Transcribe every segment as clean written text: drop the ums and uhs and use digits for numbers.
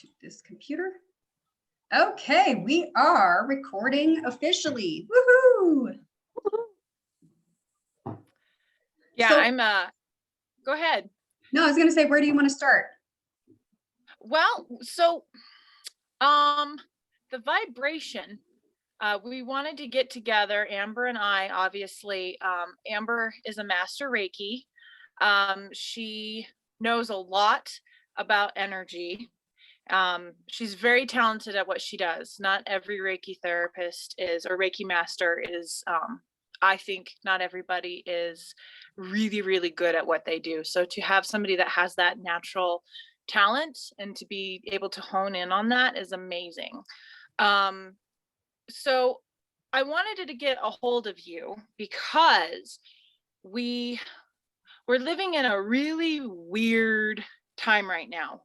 to this computer. Okay, we are recording officially. Woohoo! Yeah, So, go ahead. No, I was going to say, where do you want to start? Well, so the vibration, we wanted to get together, Amber and I, obviously. Amber is a master Reiki. She knows a lot about energy. She's very talented at what she does. Not every Reiki therapist is, or Reiki master is, I think not everybody is really, really good at what they do. So to have somebody that has that natural talent and to be able to hone in on that is amazing. So I wanted to get a hold of you because we're living in a really weird time right now.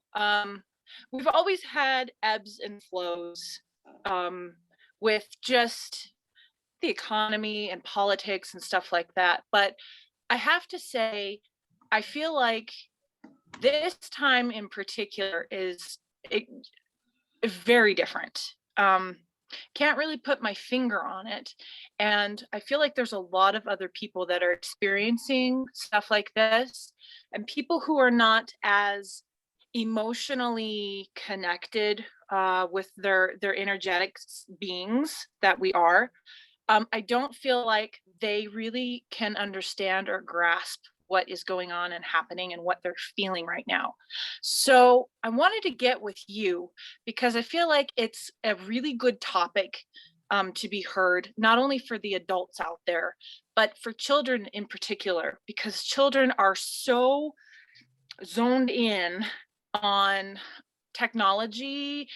We've always had ebbs and flows with just the economy and politics and stuff like that. But I have to say, I feel like this time in particular is very different. Can't really put my finger on it. And I feel like there's a lot of other people that are experiencing stuff like this, and people who are not as emotionally connected with their energetic beings that we are. I don't feel like they really can understand or grasp what is going on and happening and what they're feeling right now. So I wanted to get with you because I feel like it's a really good topic to be heard, not only for the adults out there, but for children in particular, because children are so zoned in on technology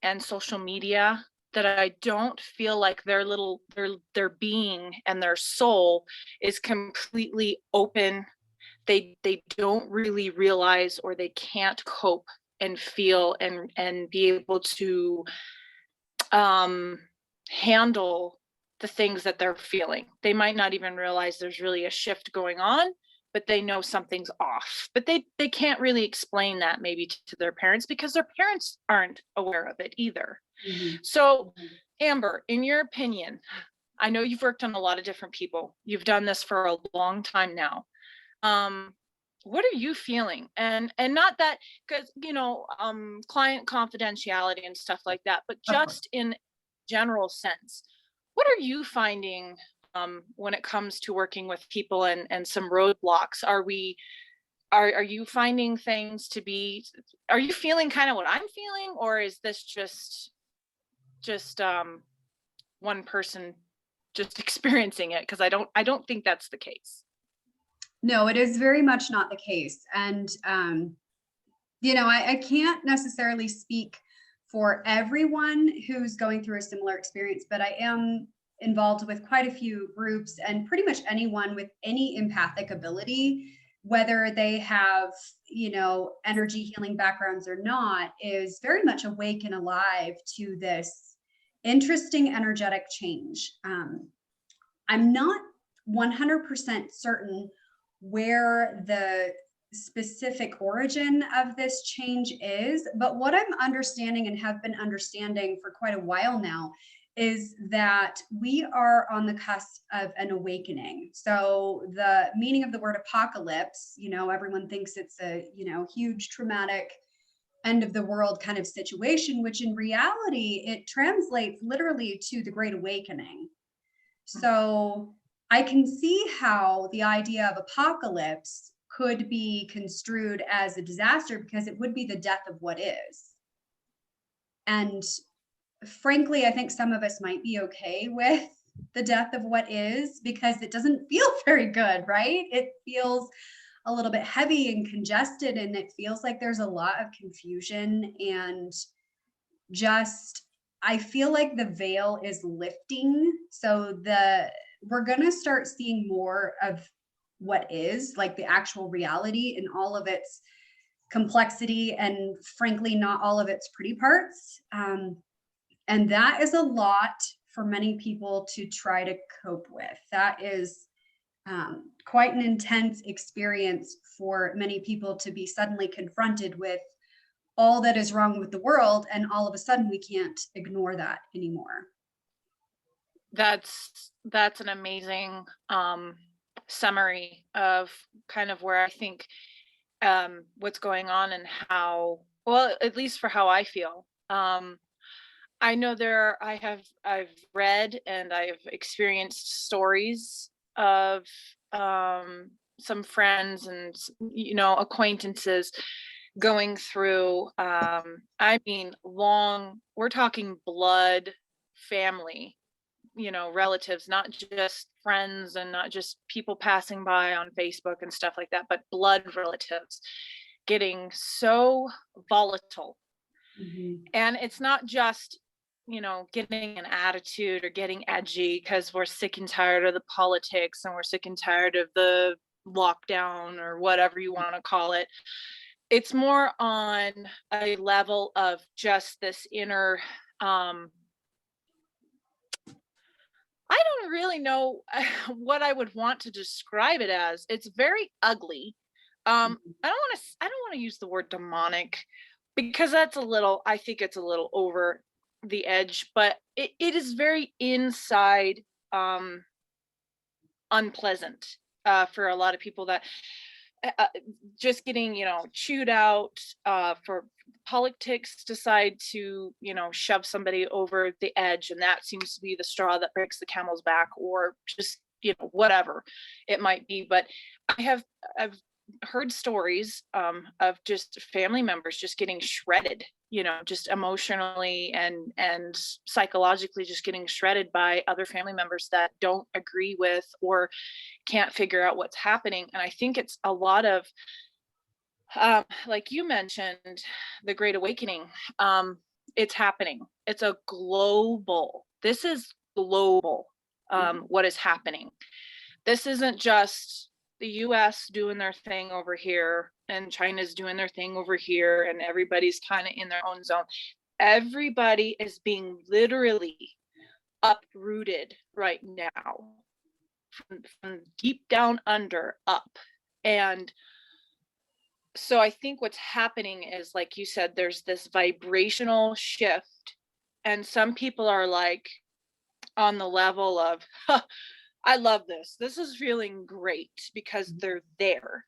and social media that I don't feel like their being and their soul is completely open. They don't really realize, or they can't cope and feel and be able to handle the things that they're feeling. They might not even realize there's really a shift going on, but they know something's off. But they can't really explain that maybe to their parents because their parents aren't aware of it either. Mm-hmm. So, Amber, in your opinion, I know you've worked on a lot of different people. You've done this for a long time now. What are you feeling? And not that, because client confidentiality and stuff like that, but just in general sense, what are you finding when it comes to working with people and some roadblocks? Are you finding things to be, are you feeling kind of what I'm feeling, or is this just one person just experiencing it? Because I don't think that's the case. No, it is very much not the case. And, I can't necessarily speak for everyone who's going through a similar experience, but I am involved with quite a few groups, and pretty much anyone with any empathic ability, whether they have, energy healing backgrounds or not, is very much awake and alive to this interesting energetic change. I'm not 100% certain where the specific origin of this change is, but what I'm understanding and have been understanding for quite a while now is that we are on the cusp of an awakening. So the meaning of the word apocalypse, everyone thinks it's a, huge traumatic end of the world kind of situation, which in reality, it translates literally to the Great Awakening. So I can see how the idea of apocalypse could be construed as a disaster, because it would be the death of what is. And frankly, I think some of us might be okay with the death of what is, because it doesn't feel very good, right? It feels a little bit heavy and congested, and it feels like there's a lot of confusion, and just, I feel like the veil is lifting. So we're going to start seeing more of what is, like the actual reality in all of its complexity, and frankly, not all of its pretty parts. And that is a lot for many people to try to cope with. That is quite an intense experience for many people, to be suddenly confronted with all that is wrong with the world, and all of a sudden we can't ignore that anymore. That's an amazing summary of kind of where I think what's going on and how, well, at least for how I feel. I know I've read and I've experienced stories of some friends and acquaintances going through I mean we're talking blood family, relatives, not just friends and not just people passing by on Facebook and stuff like that, but blood relatives getting so volatile. Mm-hmm. And it's not just, getting an attitude or getting edgy because we're sick and tired of the politics and we're sick and tired of the lockdown or whatever you want to call it. It's more on a level of just this inner, I don't really know what I would want to describe it as. It's very ugly. I don't want to use the word demonic because I think it's a little over the edge, but it is very inside unpleasant for a lot of people that just getting, chewed out for politics decide to, shove somebody over the edge. And that seems to be the straw that breaks the camel's back, or just, whatever it might be. But I've heard stories of just family members just getting shredded, just emotionally and psychologically just getting shredded by other family members that don't agree with or can't figure out what's happening. And I think it's a lot of like you mentioned, the Great Awakening. It's happening. It's a global. This is global. What is happening? This isn't just the US doing their thing over here and China's doing their thing over here and everybody's kind of in their own zone. Everybody is being literally uprooted right now from deep down under up. And so I think what's happening is, like you said, there's this vibrational shift, and some people are like on the level of, huh, I love this. This is feeling great because they're there.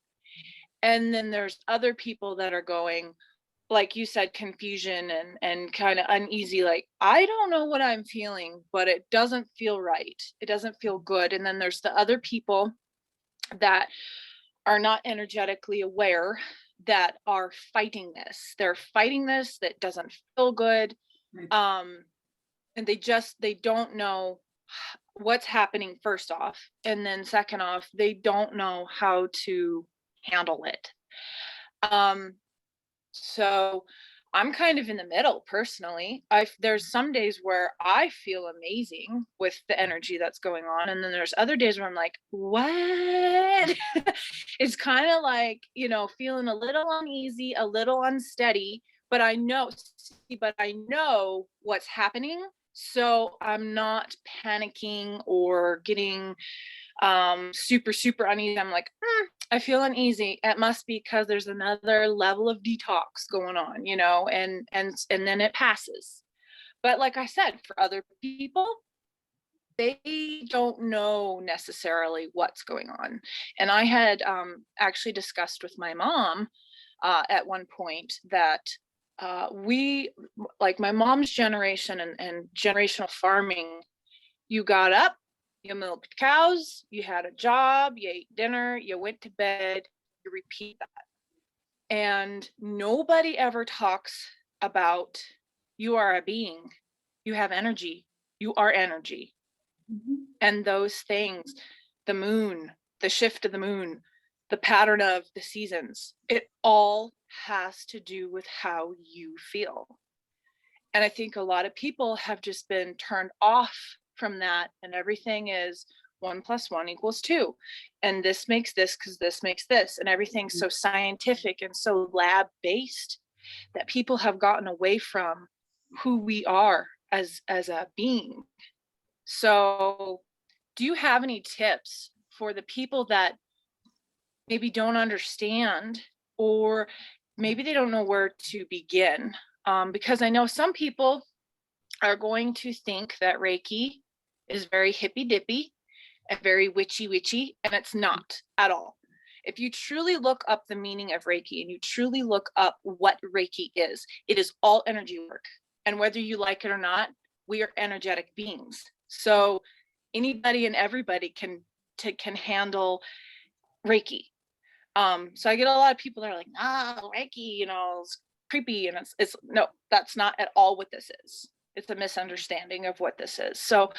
And then there's other people that are going, like you said, confusion and kind of uneasy, like, I don't know what I'm feeling, but it doesn't feel right. It doesn't feel good. And then there's the other people that are not energetically aware that are fighting this. They're fighting this that doesn't feel good. Right. And they don't know what's happening, first off, and then second off, they don't know how to handle it. So I'm kind of in the middle personally. There's some days where I feel amazing with the energy that's going on, and then there's other days where I'm like, what? It's kind of like, feeling a little uneasy, a little unsteady, but I know what's happening. So I'm not panicking or getting super uneasy. I'm like, I feel uneasy. It must be because there's another level of detox going on, and then it passes. But like I said, for other people, they don't know necessarily what's going on. And I had actually discussed with my mom at one point that we, like my mom's generation and generational farming, you got up, you milked cows, you had a job, you ate dinner, you went to bed, you repeat that. And nobody ever talks about, you are a being, you have energy, you are energy. Mm-hmm. And those things, the moon, the shift of the moon, the pattern of the seasons, it all has to do with how you feel. And I think a lot of people have just been turned off from that, and everything is 1 + 1 = 2, and this makes this because this makes this, and everything's so scientific and so lab based that people have gotten away from who we are as a being. So do you have any tips for the people that maybe don't understand, or maybe they don't know where to begin. Because I know some people are going to think that Reiki is very hippy dippy and very witchy witchy, and it's not at all. If you truly look up the meaning of Reiki and you truly look up what Reiki is, it is all energy work. And whether you like it or not, we are energetic beings. So anybody and everybody can handle Reiki. So I get a lot of people that are like, no, Reiki, it's creepy. And it's no, that's not at all what this is. It's a misunderstanding of what this is. So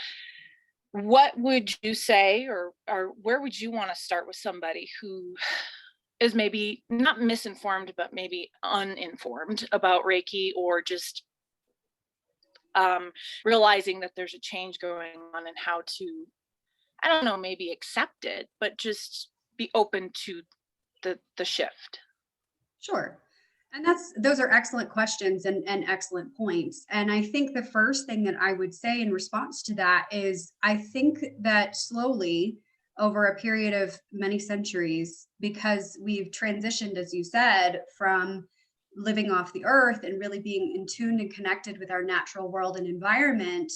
what would you say, or where would you want to start with somebody who is maybe not misinformed, but maybe uninformed about Reiki, or just realizing that there's a change going on and how to, I don't know, maybe accept it, but just be open to the shift? Sure. And those are excellent questions and excellent points. And I think the first thing that I would say in response to that is, I think that slowly over a period of many centuries, because we've transitioned, as you said, from living off the earth and really being in tune and connected with our natural world and environment,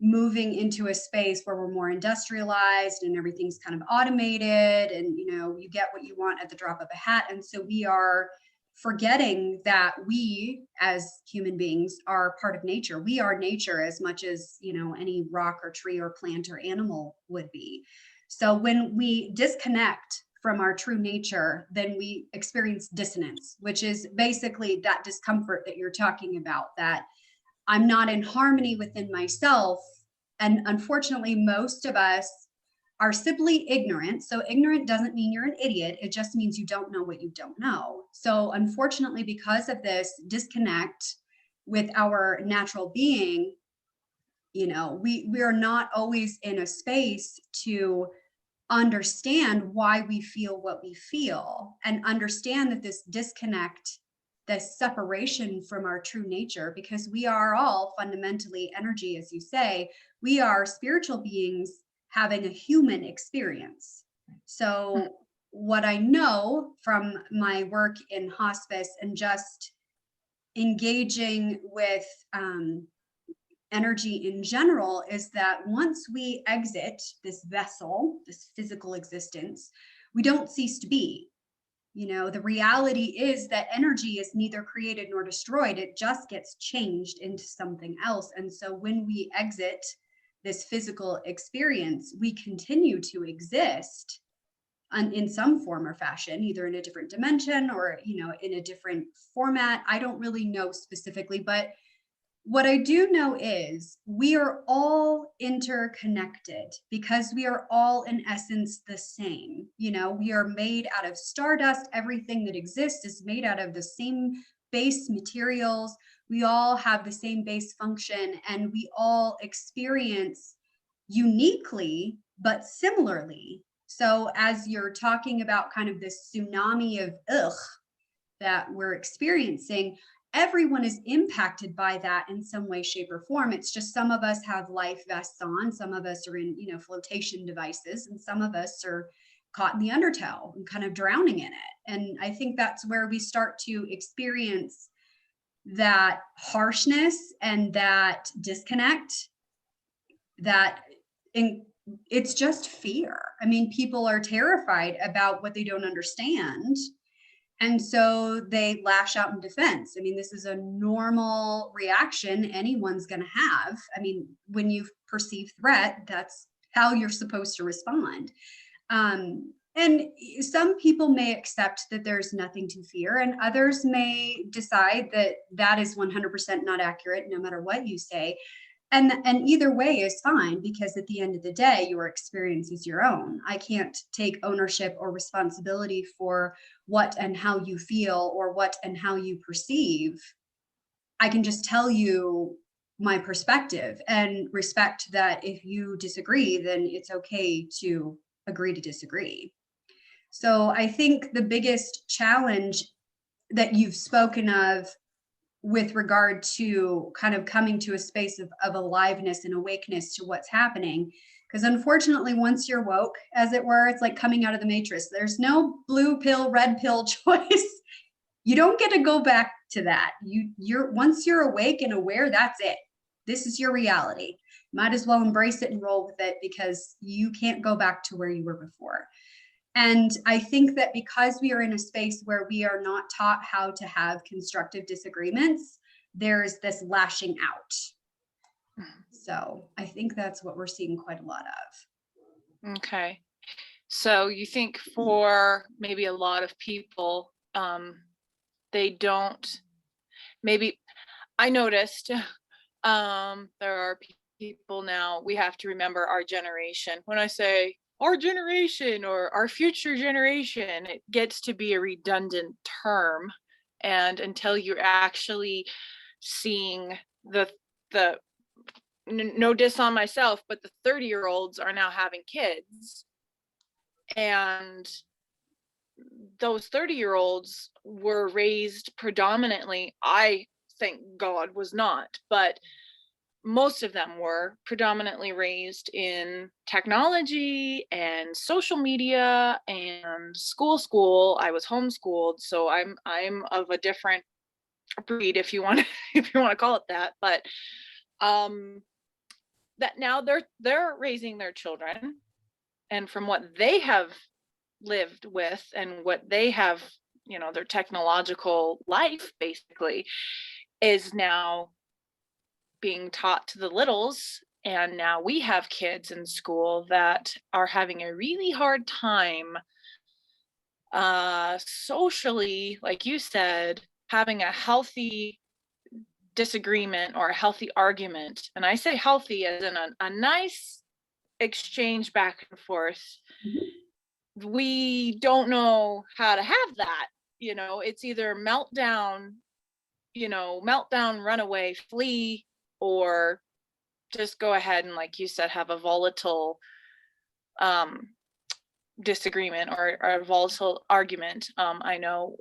moving into a space where we're more industrialized and everything's kind of automated, and you get what you want at the drop of a hat. And so we are forgetting that we as human beings are part of nature. We are nature as much as any rock or tree or plant or animal would be. So when we disconnect from our true nature, then we experience dissonance, which is basically that discomfort that you're talking about, that I'm not in harmony within myself. And unfortunately, most of us are simply ignorant. So ignorant doesn't mean you're an idiot. It just means you don't know what you don't know. So unfortunately, because of this disconnect with our natural being, we are not always in a space to understand why we feel what we feel, and understand that this disconnect, this separation from our true nature, because we are all fundamentally energy, as you say, we are spiritual beings having a human experience. So what I know from my work in hospice and just engaging with energy in general is that once we exit this vessel, this physical existence, we don't cease to be. The reality is that energy is neither created nor destroyed. It just gets changed into something else. And so when we exit this physical experience, we continue to exist in some form or fashion, either in a different dimension or, in a different format. I don't really know specifically, but what I do know is we are all interconnected, because we are all in essence the same. We are made out of stardust. Everything that exists is made out of the same base materials. We all have the same base function, and we all experience uniquely, but similarly. So as you're talking about kind of this tsunami of that we're experiencing, everyone is impacted by that in some way, shape, or form. It's just some of us have life vests on, some of us are in, flotation devices, and some of us are caught in the undertow and kind of drowning in it. And I think that's where we start to experience that harshness and that disconnect, it's just fear. I mean, people are terrified about what they don't understand. And so they lash out in defense. I mean, this is a normal reaction anyone's going to have. I mean, when you perceive threat, that's how you're supposed to respond. And some people may accept that there's nothing to fear, and others may decide that that is 100% not accurate, no matter what you say. And either way is fine, because at the end of the day, your experience is your own. I can't take ownership or responsibility for what and how you feel or what and how you perceive. I can just tell you my perspective and respect that if you disagree, then it's okay to agree to disagree. So I think the biggest challenge that you've spoken of with regard to kind of coming to a space of aliveness and awakeness to what's happening. Because unfortunately, once you're woke, as it were, it's like coming out of the matrix. There's no blue pill, red pill choice. You don't get to go back to that. Once you're awake and aware, that's it. This is your reality. Might as well embrace it and roll with it, because you can't go back to where you were before. And I think that because we are in a space where we are not taught how to have constructive disagreements, there's this lashing out. So I think that's what we're seeing quite a lot of. Okay. So you think for maybe a lot of people, they don't, maybe I noticed, there are people now, we have to remember our generation. When I say our generation or our future generation, it gets to be a redundant term. And until you're actually seeing the no diss on myself, but the 30-year-olds are now having kids, and those 30-year-olds were raised predominantly, I thank God was not, but most of them were predominantly raised in technology and social media and school. I was homeschooled, so I'm of a different breed, if you want if you want to call it that. But that now they're raising their children, and from what they have lived with and what they have, their technological life basically is now being taught to the littles. And now we have kids in school that are having a really hard time socially, like you said, having a healthy disagreement or a healthy argument. And I say healthy as in a nice exchange back and forth. We don't know how to have that. It's either meltdown, run away, flee, or just go ahead and, like you said, have a volatile disagreement or a volatile argument. I know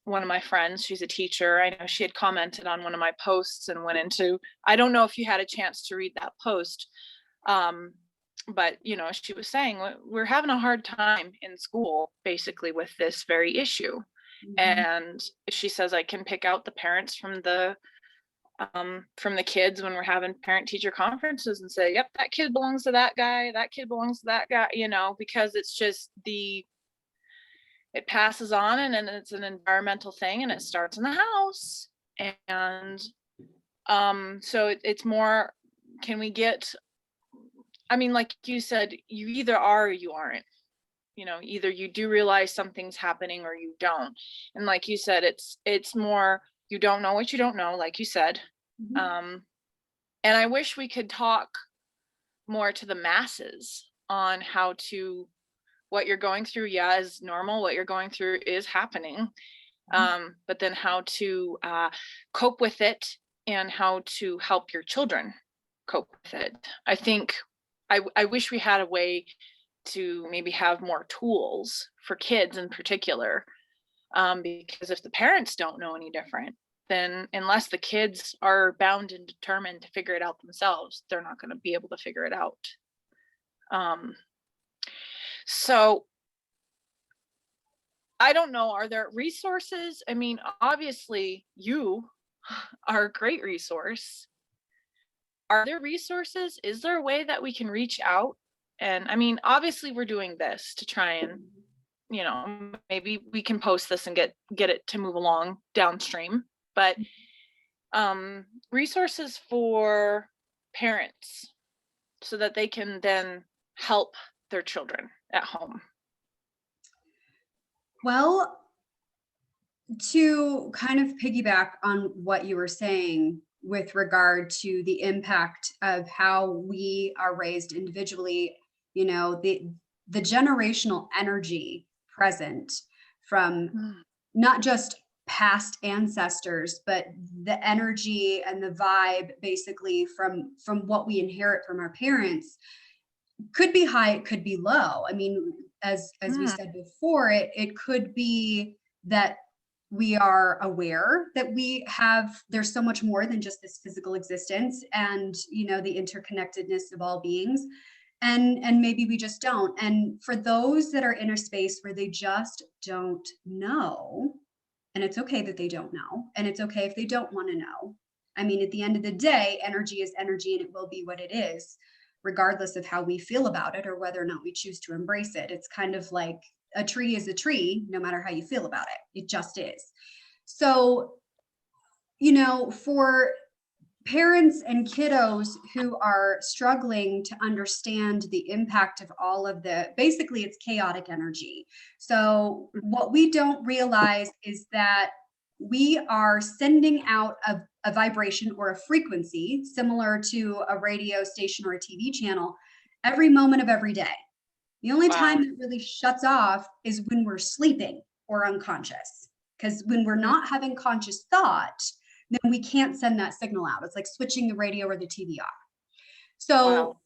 one of my friends, she's a teacher. I know she had commented on one of my posts and went into, I don't know if you had a chance to read that post, but she was saying we're having a hard time in school basically with this very issue. And she says I can pick out the parents from the kids when we're having parent teacher conferences and say, yep, that kid belongs to that guy, that kid belongs to that guy, because it's just it passes on, and it's an environmental thing, and it starts in the house. And so it's more, can we get, like you said, you either are or you aren't. Either you do realize something's happening or you don't. And like you said, it's more, you don't know what you don't know, like you said. And I wish we could talk more to the masses on how to, what you're going through, is normal. What you're going through is happening. But then how to cope with it and how to help your children cope with it. I think I wish we had a way to maybe have more tools for kids in particular, because if the parents don't know any different, then unless the kids are bound and determined to figure it out themselves, they're not going to be able to figure it out. So I don't know, are there resources? Obviously you are a great resource. Are there resources? Is there a way that we can reach out? And obviously we're doing this to try and, maybe we can post this and get it to move along downstream, but resources for parents so that they can then help their children at home. Well, to kind of piggyback on what you were saying with regard to the impact of how we are raised individually, the generational energy present from not just past ancestors, but the energy and the vibe basically from what we inherit from our parents could be high, it could be low. As we said before, it could be that we are aware that there's so much more than just this physical existence and, the interconnectedness of all beings. And maybe we just don't. And for those that are in a space where they just don't know, And it's okay that they don't know. And it's okay if they don't want to know. I mean, at the end of the day, energy is energy and it will be what it is, regardless of how we feel about it or whether or not we choose to embrace it. It's kind of like a tree is a tree, no matter how you feel about it. It just is. So, for parents and kiddos who are struggling to understand the impact of all of basically it's chaotic energy. So what we don't realize is that we are sending out a vibration or a frequency similar to a radio station or a TV channel every moment of every day. The only time that really shuts off is when we're sleeping or unconscious. Because when we're not having conscious thought, then we can't send that signal out. It's like switching the radio or the TV off. So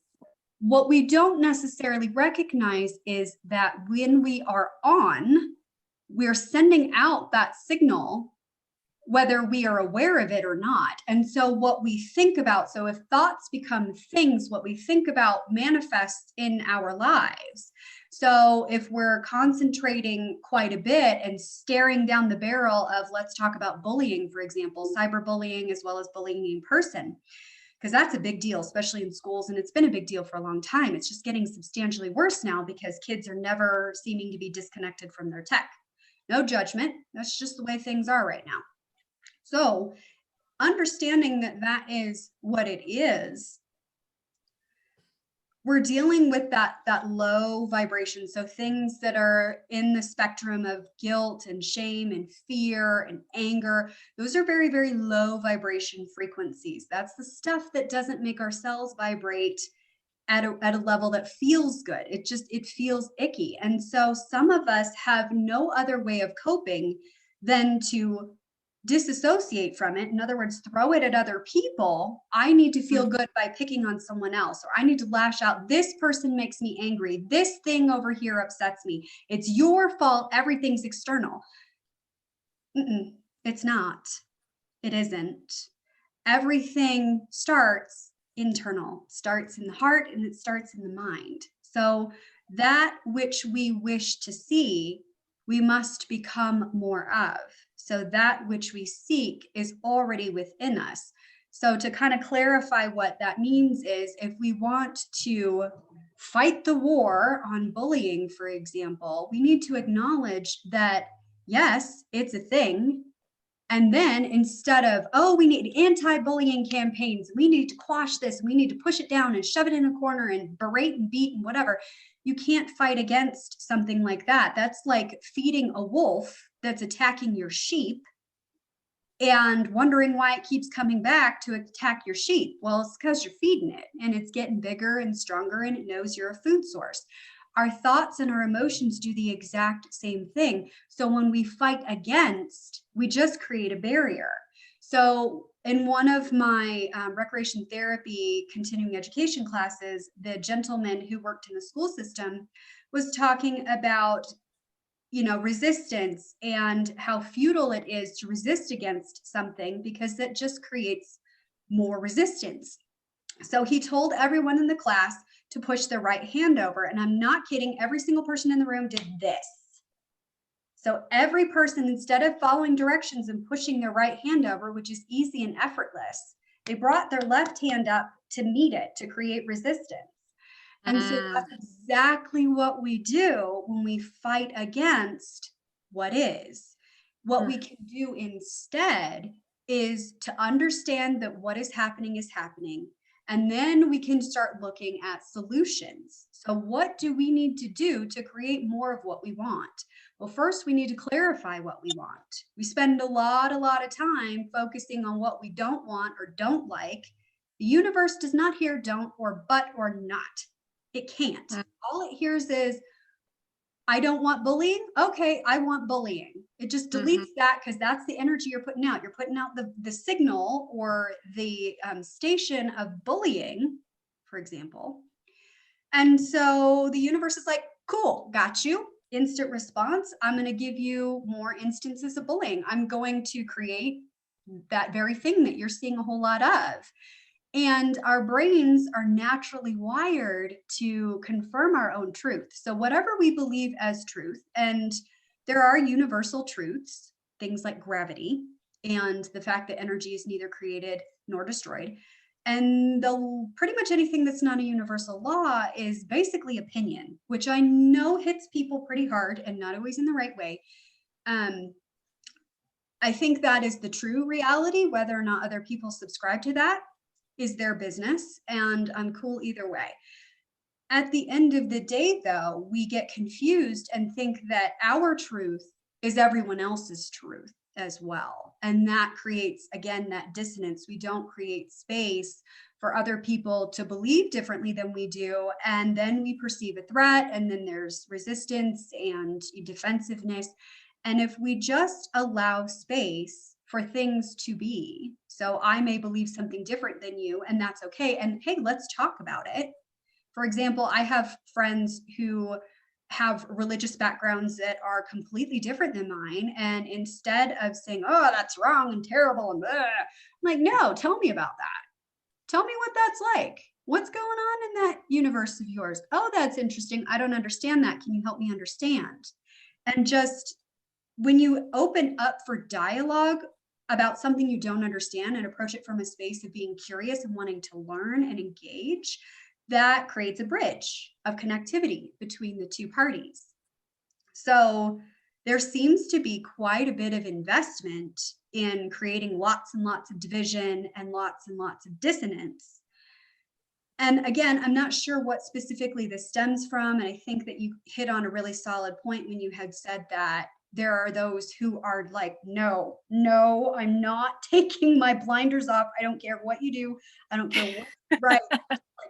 what we don't necessarily recognize is that when we are on, we're sending out that signal whether we are aware of it or not. And so what we think about, so if thoughts become things, what we think about manifests in our lives. So if we're concentrating quite a bit and staring down the barrel of, let's talk about bullying, for example, cyberbullying, as well as bullying in person, because that's a big deal, especially in schools. And it's been a big deal for a long time. It's just getting substantially worse now because kids are never seeming to be disconnected from their tech. No judgment. That's just the way things are right now. So understanding that that is what it is, we're dealing with that low vibration. So things that are in the spectrum of guilt and shame and fear and anger, those are very, very low vibration frequencies. That's the stuff that doesn't make our cells vibrate at a level that feels good. It feels icky. And so some of us have no other way of coping than to disassociate from it. In other words, throw it at other people. I need to feel good by picking on someone else, or I need to lash out. This person makes me angry. This thing over here upsets me. It's your fault. Everything's external. It's not. It isn't. Everything starts internal, starts in the heart, and it starts in the mind. So that which we wish to see, we must become more of. So that which we seek is already within us. So to kind of clarify what that means is, if we want to fight the war on bullying, for example, we need to acknowledge that, yes, it's a thing. And then instead of, oh, we need anti-bullying campaigns, we need to quash this, we need to push it down and shove it in a corner and berate and beat and whatever. You can't fight against something like that. That's like feeding a wolf that's attacking your sheep and wondering why it keeps coming back to attack your sheep. Well, it's because you're feeding it and it's getting bigger and stronger and it knows you're a food source. Our thoughts and our emotions do the exact same thing. So when we fight against, we just create a barrier. So in one of my recreation therapy continuing education classes, the gentleman who worked in the school system was talking about, resistance and how futile it is to resist against something because that just creates more resistance. So he told everyone in the class to push their right hand over. And I'm not kidding. Every single person in the room did this. So every person, instead of following directions and pushing their right hand over, which is easy and effortless, they brought their left hand up to meet it, to create resistance. And so that's exactly what we do when we fight against what is. What we can do instead is to understand that what is happening. And then we can start looking at solutions. So what do we need to do to create more of what we want? Well, first we need to clarify what we want. We spend a lot of time focusing on what we don't want or don't like. The universe does not hear don't or but or not. It can't. All it hears is, I don't want bullying. Okay, I want bullying. It just deletes that because that's the energy you're putting out. You're putting out the signal or the station of bullying, for example. And so the universe is like, cool, got you. Instant response. I'm going to give you more instances of bullying. I'm going to create that very thing that you're seeing a whole lot of. And our brains are naturally wired to confirm our own truth. So whatever we believe as truth, and there are universal truths, things like gravity and the fact that energy is neither created nor destroyed. And pretty much anything that's not a universal law is basically opinion, which I know hits people pretty hard and not always in the right way. I think that is the true reality. Whether or not other people subscribe to that is their business, and I'm cool either way. At the end of the day, though, we get confused and think that our truth is everyone else's truth as well. And that creates, again, that dissonance. We don't create space for other people to believe differently than we do. And then we perceive a threat, and then there's resistance and defensiveness. And if we just allow space for things to be, so I may believe something different than you, and that's okay. And hey, let's talk about it. For example, I have friends who have religious backgrounds that are completely different than mine. And instead of saying, oh, that's wrong and terrible, and I'm like, no, tell me about that. Tell me what that's like. What's going on in that universe of yours? Oh, that's interesting. I don't understand that. Can you help me understand? And just when you open up for dialogue about something you don't understand and approach it from a space of being curious and wanting to learn and engage, that creates a bridge of connectivity between the two parties. So there seems to be quite a bit of investment in creating lots and lots of division and lots of dissonance. And again, I'm not sure what specifically this stems from. And I think that you hit on a really solid point when you had said that there are those who are like, no, I'm not taking my blinders off. I don't care what you do. I don't care what's right.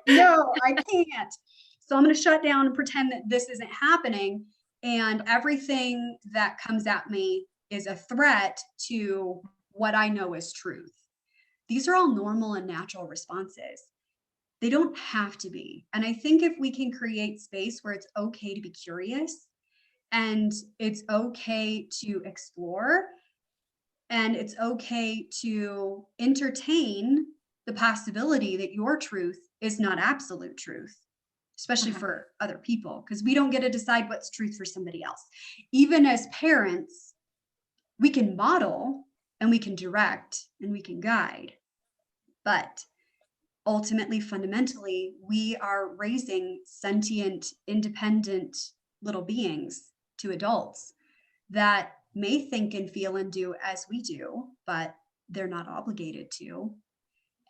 No, I can't. So I'm going to shut down and pretend that this isn't happening. And everything that comes at me is a threat to what I know is truth. These are all normal and natural responses. They don't have to be. And I think if we can create space where it's okay to be curious, and it's okay to explore, and it's okay to entertain the possibility that your truth is not absolute truth, especially for other people, because we don't get to decide what's truth for somebody else. Even as parents, we can model and we can direct and we can guide, but ultimately, fundamentally, we are raising sentient, independent little beings to adults that may think and feel and do as we do, but they're not obligated to.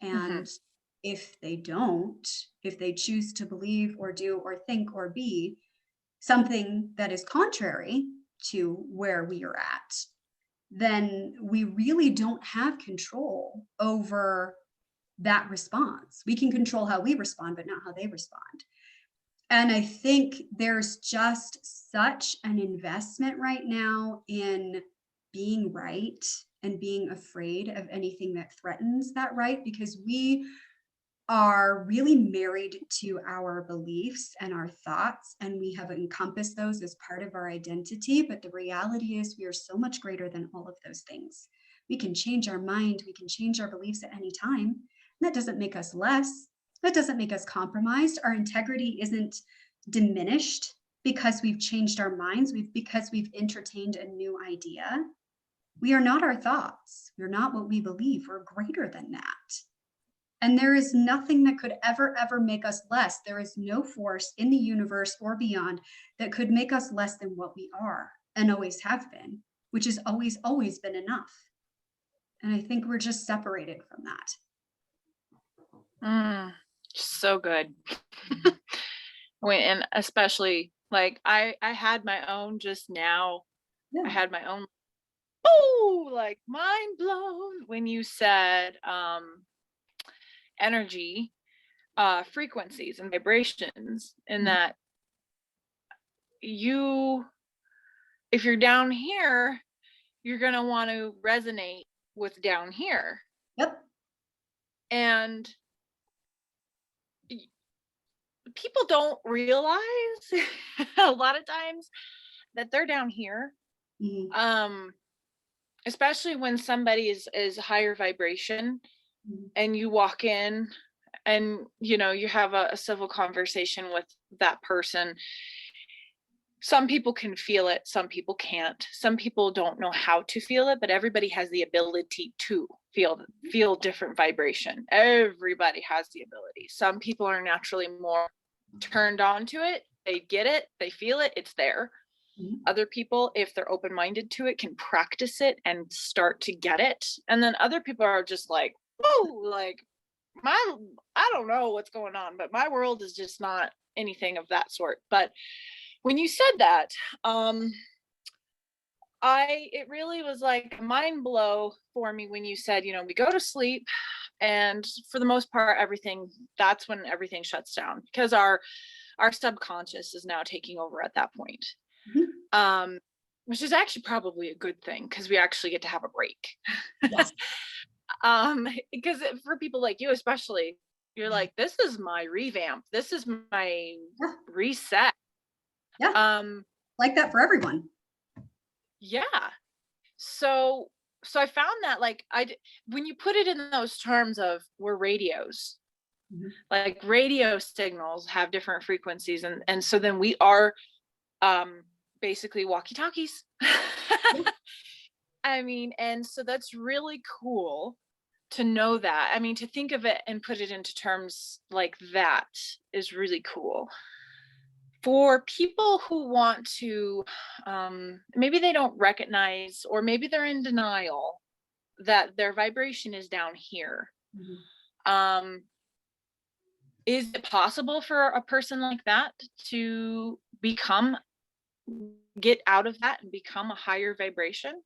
And if they don't, if they choose to believe or do or think or be something that is contrary to where we are at, then we really don't have control over that response. We can control how we respond, but not how they respond. And I think there's just such an investment right now in being right and being afraid of anything that threatens that right, because we are really married to our beliefs and our thoughts, and we have encompassed those as part of our identity. But the reality is we are so much greater than all of those things. We can change our mind, we can change our beliefs at any time. That doesn't make us less. That doesn't make us compromised. Our integrity isn't diminished because we've changed our minds, because we've entertained a new idea. We are not our thoughts. We're not what we believe. We're greater than that. And there is nothing that could ever make us less. There is no force in the universe or beyond that could make us less than what we are and always have been, which has always been enough. And I think we're just separated from that. So good. And especially like I had my own just now. I had my own like mind blown when you said energy, frequencies and vibrations, and that if you're down here, you're going to want to resonate with down here. Yep. And people don't realize a lot of times that they're down here. Especially when somebody is higher vibration, and you walk in and you have a civil conversation with that person, some people can feel it, some people can't. Some people don't know how to feel it, but everybody has the ability to feel different vibration. Everybody has the ability. Some people are naturally more turned on to it. They get it, they feel it, it's there. Mhm. Other people, if they're open-minded to it, can practice it and start to get it. And then other people are just like, whoa, like I don't know what's going on, but my world is just not anything of that sort. But when you said that, it really was like a mind blow for me when you said, we go to sleep, and for the most part, that's when everything shuts down, because our subconscious is now taking over at that point. Mhm. Which is actually probably a good thing, because we actually get to have a break. Yes. Because for people like you especially, you're like, this is my revamp, this is my Yeah. reset. Yeah. Like that for everyone. Yeah. So I found that, like, when you put it in those terms of we're radios, Mhm. like radio signals have different frequencies, and so then we are basically walkie talkies. Yeah. I mean, and so that's really cool to know that. I mean, to think of it and put it into terms like that is really cool. For people who want to, maybe they don't recognize, or maybe they're in denial that their vibration is down here. Mhm. Um, is it possible for a person like that to get out of that and become a higher vibration?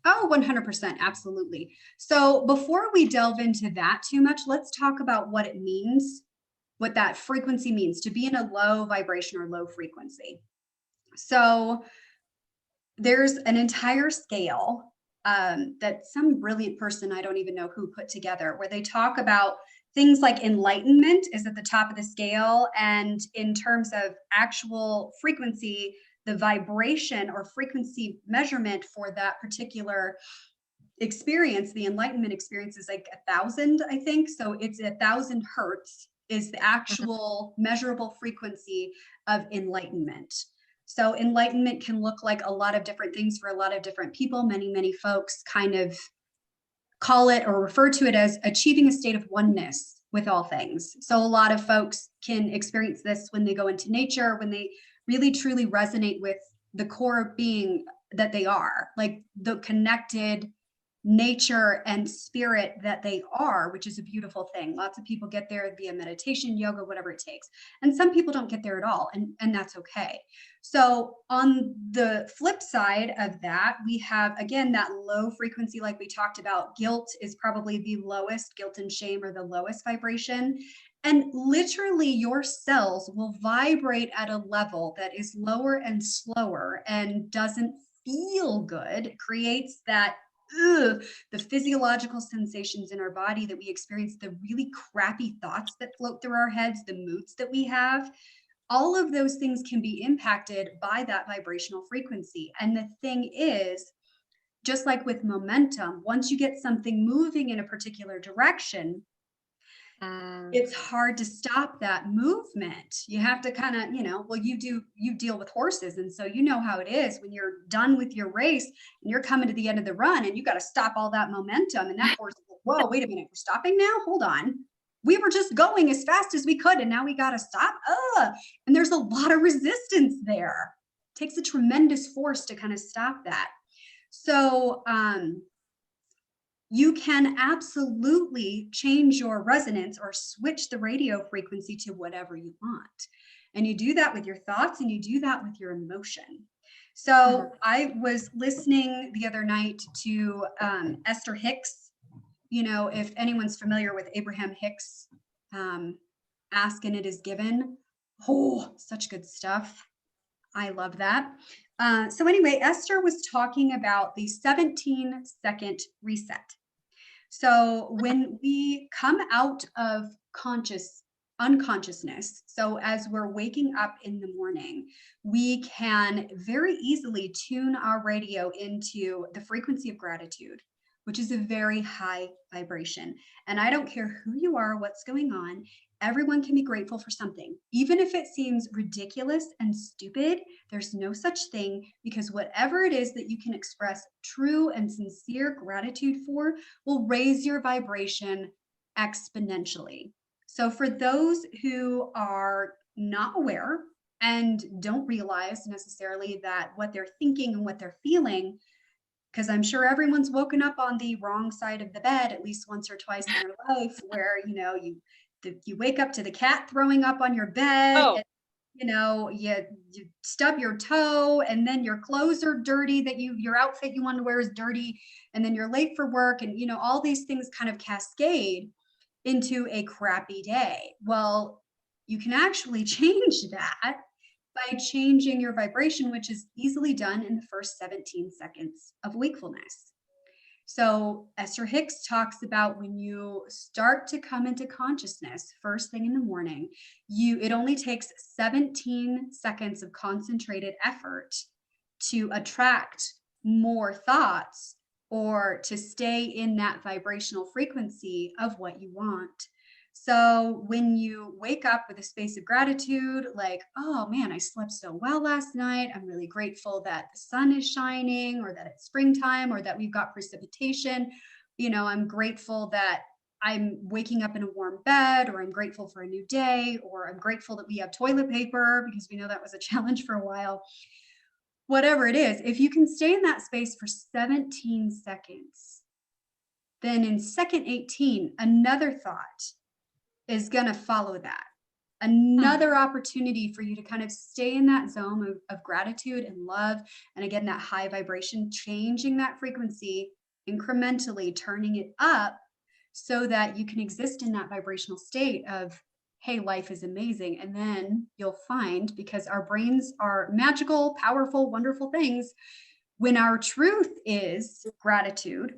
Oh, 100%. Absolutely. So before we delve into that too much, let's talk about what it means, what that frequency means to be in a low vibration or low frequency. So there's an entire scale that some brilliant person, I don't even know who, put together, where they talk about things like enlightenment is at the top of the scale. And in terms of actual frequency, the vibration or frequency measurement for that particular experience, the enlightenment experience, is like 1,000, I think. So it's 1,000 hertz is the actual measurable frequency of enlightenment. So enlightenment can look like a lot of different things for a lot of different people. Many folks kind of call it or refer to it as achieving a state of oneness with all things. So a lot of folks can experience this when they go into nature, when they really truly resonate with the core being that they are, like the connected nature and spirit that they are, which is a beautiful thing. Lots of people get there via meditation, yoga, whatever it takes. And some people don't get there at all, and that's okay. So on the flip side of that, we have, again, that low frequency, like we talked about. Guilt is probably the lowest, guilt and shame are the lowest vibration. And literally your cells will vibrate at a level that is lower and slower and doesn't feel good. It creates that the physiological sensations in our body that we experience, the really crappy thoughts that float through our heads, the moods that we have. All of those things can be impacted by that vibrational frequency. And the thing is, just like with momentum, once you get something moving in a particular direction, it's hard to stop that movement. You have to kind of, well, you deal with horses. And so you know how it is when you're done with your race and you're coming to the end of the run and you got to stop all that momentum. And that horse is like, whoa, wait a minute, we're stopping now? Hold on. We were just going as fast as we could and now we got to stop. And there's a lot of resistance there. It takes a tremendous force to kind of stop that. So, you can absolutely change your resonance or switch the radio frequency to whatever you want. And you do that with your thoughts and you do that with your emotion. So I was listening the other night to Esther Hicks. If anyone's familiar with Abraham Hicks, Ask and It Is Given. Oh, such good stuff. I love that. So anyway, Esther was talking about the 17-second reset. So when we come out of unconsciousness, so as we're waking up in the morning, we can very easily tune our radio into the frequency of gratitude. which is a very high vibration. And I don't care who you are, what's going on, everyone can be grateful for something. Even if it seems ridiculous and stupid, there's no such thing, because whatever it is that you can express true and sincere gratitude for will raise your vibration exponentially. So for those who are not aware and don't realize necessarily that what they're thinking and what they're feeling, because I'm sure everyone's woken up on the wrong side of the bed at least once or twice in their life, where you wake up to the cat throwing up on your bed, Oh, and you stub your toe, and then your clothes are dirty, that your outfit you want to wear is dirty, and then you're late for work, and all these things kind of cascade into a crappy day. Well, you can actually change that by changing your vibration, which is easily done in the first 17 seconds of wakefulness. So Esther Hicks talks about when you start to come into consciousness first thing in the morning, it only takes 17 seconds of concentrated effort to attract more thoughts or to stay in that vibrational frequency of what you want. So when you wake up with a space of gratitude, like, oh man, I slept so well last night. I'm really grateful that the sun is shining, or that it's springtime, or that we've got precipitation. I'm grateful that I'm waking up in a warm bed, or I'm grateful for a new day, or I'm grateful that we have toilet paper, because we know that was a challenge for a while. Whatever it is, if you can stay in that space for 17 seconds, then in second 18, another thought is going to follow that. Another opportunity for you to kind of stay in that zone of gratitude and love. And again, that high vibration, changing that frequency incrementally, turning it up so that you can exist in that vibrational state of, hey, life is amazing. And then you'll find, because our brains are magical, powerful, wonderful things, when our truth is gratitude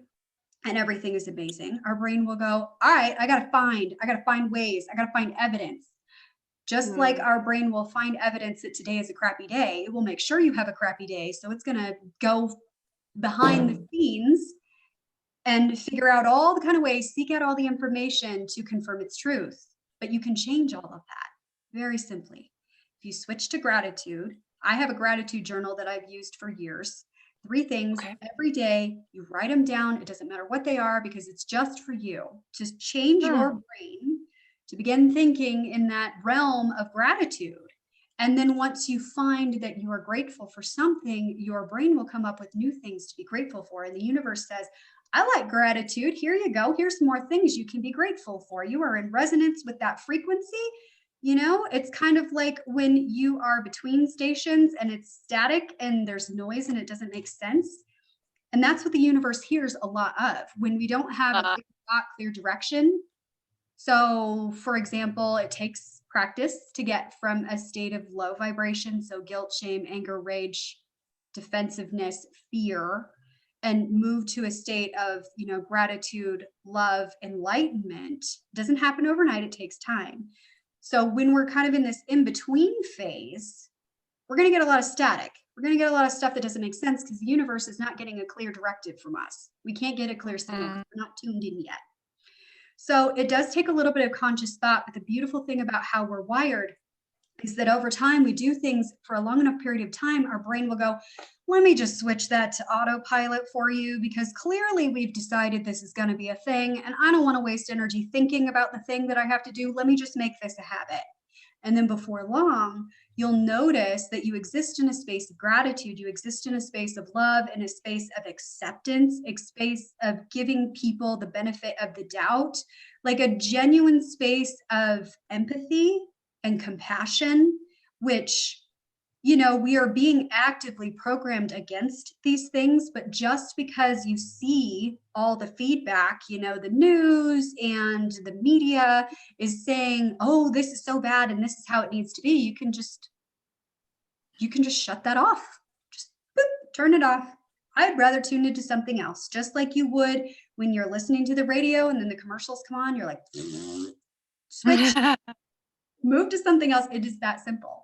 and everything is amazing, our brain will go, all right, I got to find ways, I got to find evidence. Just like our brain will find evidence that today is a crappy day, it will make sure you have a crappy day. So it's going to go behind the scenes and figure out all the kind of ways, seek out all the information to confirm its truth. But you can change all of that very simply. If you switch to gratitude, I have a gratitude journal that I've used for years. 3 things every day, you write them down. It doesn't matter what they are, because it's just for you to change your brain to begin thinking in that realm of gratitude. And then once you find that you are grateful for something, your brain will come up with new things to be grateful for. And the universe says, I like gratitude. Here you go. Here's more things you can be grateful for. You are in resonance with that frequency. It's kind of like when you are between stations and it's static and there's noise and it doesn't make sense. And that's what the universe hears a lot of when we don't have a clear thought, clear direction. So, for example, it takes practice to get from a state of low vibration, so guilt, shame, anger, rage, defensiveness, fear, and move to a state of, gratitude, love, enlightenment. It doesn't happen overnight. It takes time. So when we're kind of in this in-between phase, we're going to get a lot of static. We're going to get a lot of stuff that doesn't make sense, because the universe is not getting a clear directive from us. We can't get a clear signal because we're not tuned in yet. So it does take a little bit of conscious thought, but the beautiful thing about how we're wired is that over time, we do things for a long enough period of time, our brain will go, let me just switch that to autopilot for you, because clearly we've decided this is going to be a thing, and I don't want to waste energy thinking about the thing that I have to do. Let me just make this a habit. And then before long, you'll notice that you exist in a space of gratitude, you exist in a space of love, in a space of acceptance, a space of giving people the benefit of the doubt, like a genuine space of empathy and compassion, which, we are being actively programmed against these things. But just because you see all the feedback, the news and the media is saying, oh, this is so bad and this is how it needs to be, you can just shut that off. Just boop, turn it off. I'd rather tune into something else, just like you would when you're listening to the radio and then the commercials come on, you're like, switch, move to something else. It is that simple.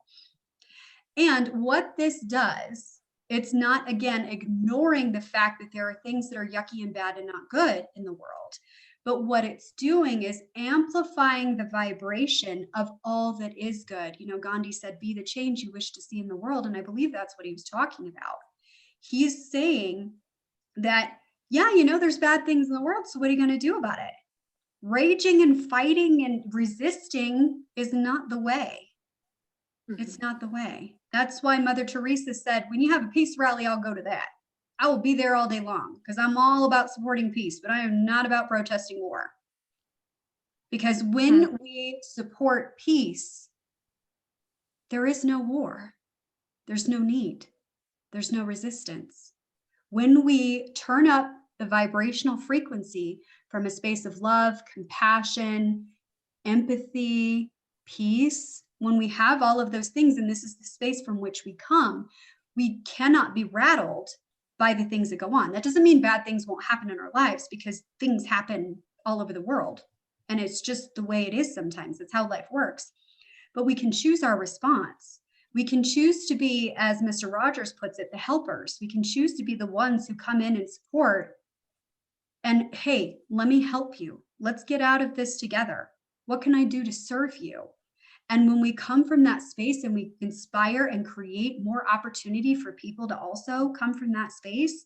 And what this does It's not, again, ignoring the fact that there are things that are yucky and bad and not good in the world. But what it's doing is amplifying the vibration of all that is good. You know, Gandhi said, be the change you wish to see in the world. And I believe that's what he was talking about. He's saying that, yeah, you know, there's bad things in the world. So what are you going to do about it? Raging and fighting and resisting is not the way. It's not the way. That's why Mother Teresa said, when you have a peace rally, I'll go to that. I will be there all day long because I'm all about supporting peace, but I am not about protesting war. Because when we support peace, there is no war. There's no need. There's no resistance. When we turn up the vibrational frequency from a space of love, compassion, empathy, peace, when we have all of those things, and this is the space from which we come, we cannot be rattled by the things that go on. That doesn't mean bad things won't happen in our lives, because things happen all over the world. And it's just the way it is sometimes. It's how life works. But we can choose our response. We can choose to be, as Mr. Rogers puts it, the helpers. We can choose to be the ones who come in and support. And hey, let me help you. Let's get out of this together. What can I do to serve you? And when we come from that space and we inspire and create more opportunity for people to also come from that space,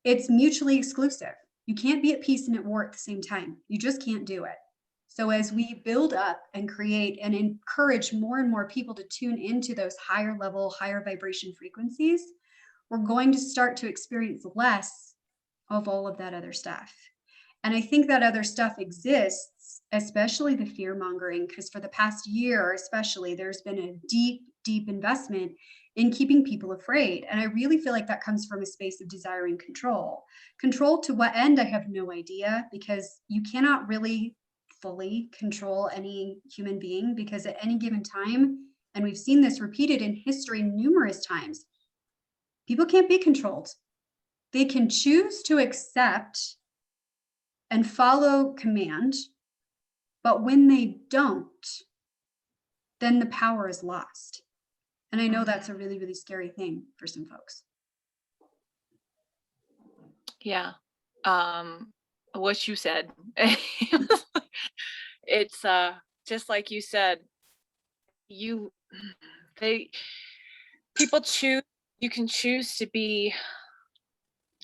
it's mutually exclusive. You can't be at peace and at war at the same time. You just can't do it. So as we build up and create and encourage more and more people to tune into those higher level, higher vibration frequencies, we're going to start to experience less of all of that other stuff. And I think that other stuff exists, especially the fear mongering, because for the past year, especially, there's been a deep, deep investment in keeping people afraid. And I really feel like that comes from a space of desiring control. Control to what end, I have no idea, because you cannot really fully control any human being, because at any given time, and we've seen this repeated in history numerous times, people can't be controlled. They can choose to accept and follow command, but when they don't, then the power is lost. And I know that's a really, really scary thing for some folks. Yeah. What you said. It's just like you said, people choose, you can choose to be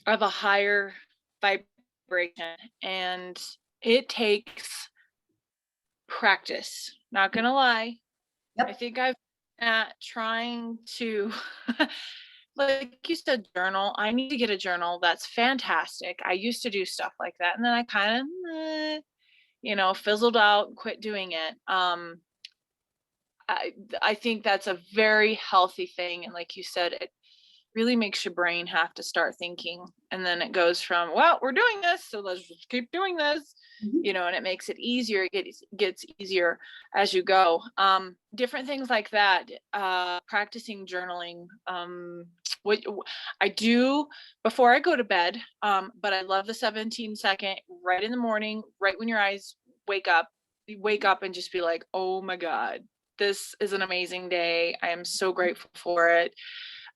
of a higher vibration, and it takes practice. Not gonna lie. Yep. I think I've been at trying to like you said, journal. I need to get a journal. That's fantastic. I used to do stuff like that, and then I kind of fizzled out and quit doing it. I think that's a very healthy thing, and like you said, it really makes your brain have to start thinking, and then it goes from, well, we're doing this, so let's just keep doing this. And it makes it easier. It gets easier as you go. Different things like that. Practicing journaling. What I do before I go to bed. But I love the 17-second right in the morning, right when your eyes wake up. You wake up and just be like, oh my God, this is an amazing day. I am so grateful for it.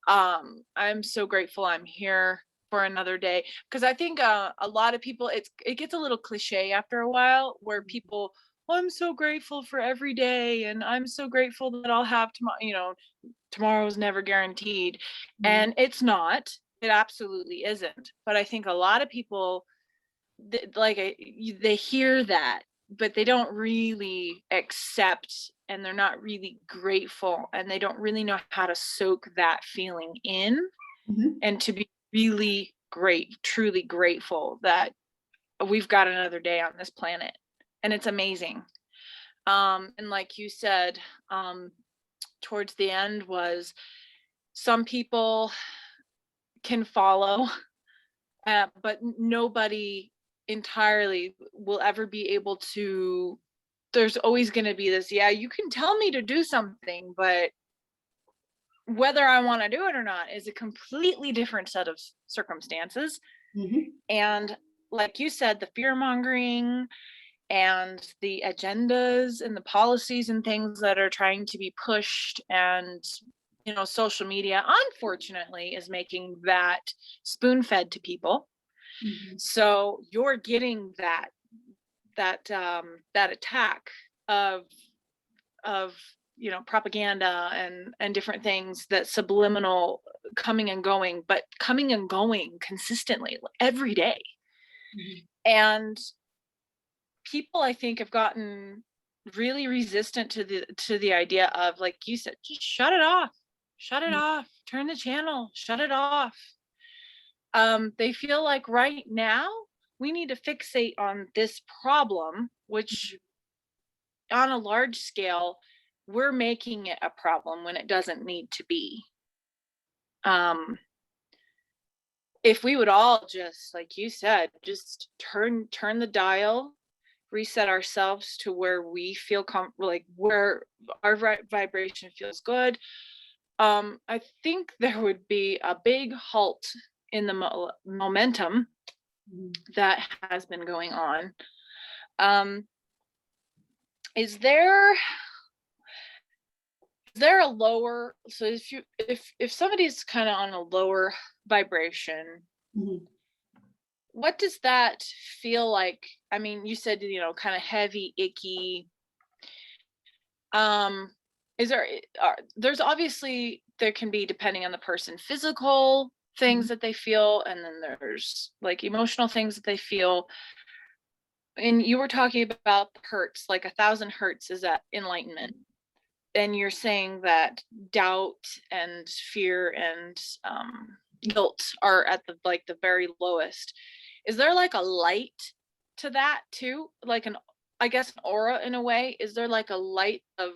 I'm so grateful I'm here for another day, because I think a lot of people, it gets a little cliche after a while, where people, oh, I'm so grateful for every day, and I'm so grateful that I'll have tomorrow. Tomorrow's never guaranteed. And it's not. It absolutely isn't. But I think a lot of people, they hear that, but they don't really accept, and they're not really grateful, and they don't really know how to soak that feeling in, and to be really truly grateful that we've got another day on this planet, and it's amazing. And like you said, towards the end was, some people can follow, but nobody entirely will ever be able to. There's always going to be this, yeah, you can tell me to do something, but whether I want to do it or not is a completely different set of circumstances. And like you said, the fear mongering and the agendas and the policies and things that are trying to be pushed and social media, unfortunately, is making that spoon fed to people. Mhm. So you're getting that attack of of propaganda and different things, that subliminal coming and going, but coming and going consistently every day. Mhm. And people, I think, have gotten really resistant to the idea of, like you said, just shut it off, Mhm. turn the channel, shut it off. They feel like right now we need to fixate on this problem, which on a large scale, we're making it a problem when it doesn't need to be. Um, if we would all just, like you said, just turn the dial, reset ourselves to where we feel like where our vibration feels good, I think there would be a big halt in the momentum Mhm. that has been going on. Um, is there a lower, so if somebody's kind of on a lower vibration, Mhm. what does that feel like? I mean, you said, kind of heavy, icky. Um, is there there's obviously, there can be, depending on the person, physical things Mhm. that they feel, and then there's like emotional things that they feel. And you were talking about the hertz, like 1,000 hertz is at enlightenment. And you're saying that doubt and fear and guilt are at the very lowest. Is there like a light to that too, like I guess an aura in a way? Is there like a light of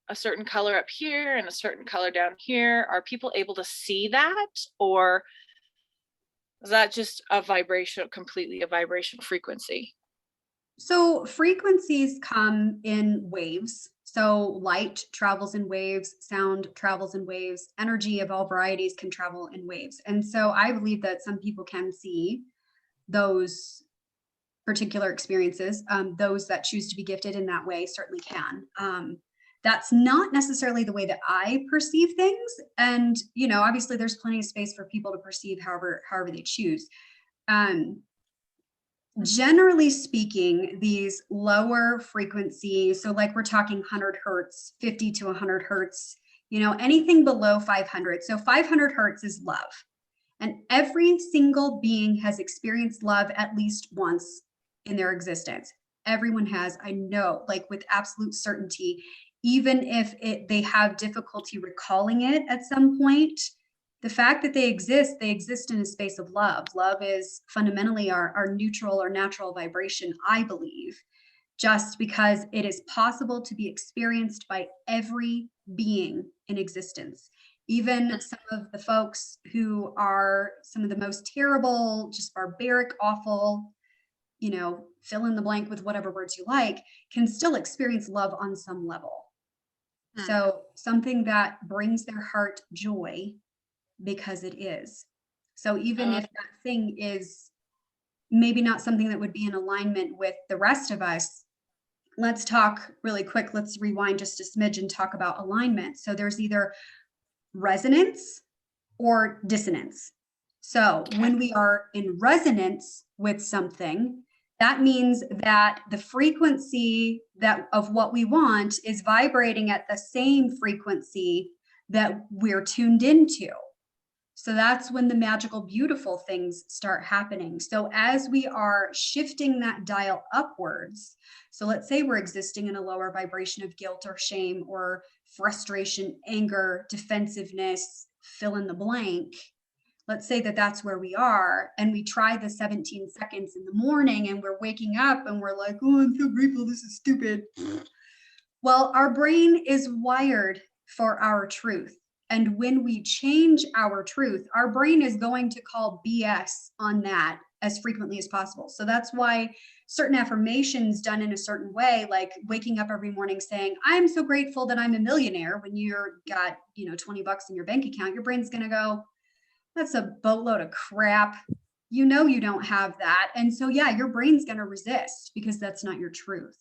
a certain color up here and a certain color down here? Are people able to see that, or is that just completely a vibration frequency? So frequencies come in waves. So light travels in waves, sound travels in waves, energy of all varieties can travel in waves. And so I believe that some people can see those particular experiences. Those that choose to be gifted in that way certainly can. That's not necessarily the way that I perceive things. And, obviously there's plenty of space for people to perceive however they choose. Um, Generally speaking, these lower frequencies, so like we're talking 100 hertz, 50 to 100 hertz, anything below 500. So 500 hertz is love. And every single being has experienced love at least once in their existence. Everyone has, I know, like with absolute certainty, even if they have difficulty recalling it at some point. The fact that they exist in a space of love. Love is fundamentally our neutral or natural vibration, I believe, just because it is possible to be experienced by every being in existence. Even some of the folks who are some of the most terrible, just barbaric, awful, fill in the blank with whatever words you like, can still experience love on some level. Hmm. So something that brings their heart joy because it is. So even Uh, if that thing is maybe not something that would be in alignment with the rest of us, let's talk really quick. Let's rewind just a smidge and talk about alignment. So there's either resonance or dissonance. So okay. when we are in resonance with something, that means that the frequency that of what we want is vibrating at the same frequency that we're tuned into. So that's when the magical, beautiful things start happening. So as we are shifting that dial upwards, so let's say we're existing in a lower vibration of guilt or shame or frustration, anger, defensiveness, fill in the blank. Let's say that that's where we are, and we try the 17 seconds in the morning and we're waking up and we're like, oh, I'm so grateful, this is stupid. Well, our brain is wired for our truth. And when we change our truth, our brain is going to call BS on that as frequently as possible. So that's why certain affirmations done in a certain way, like waking up every morning saying, I'm so grateful that I'm a millionaire, when you're got, $20 in your bank account, your brain's going to go, that's a boatload of crap. You don't have that. And so, yeah, your brain's going to resist because that's not your truth.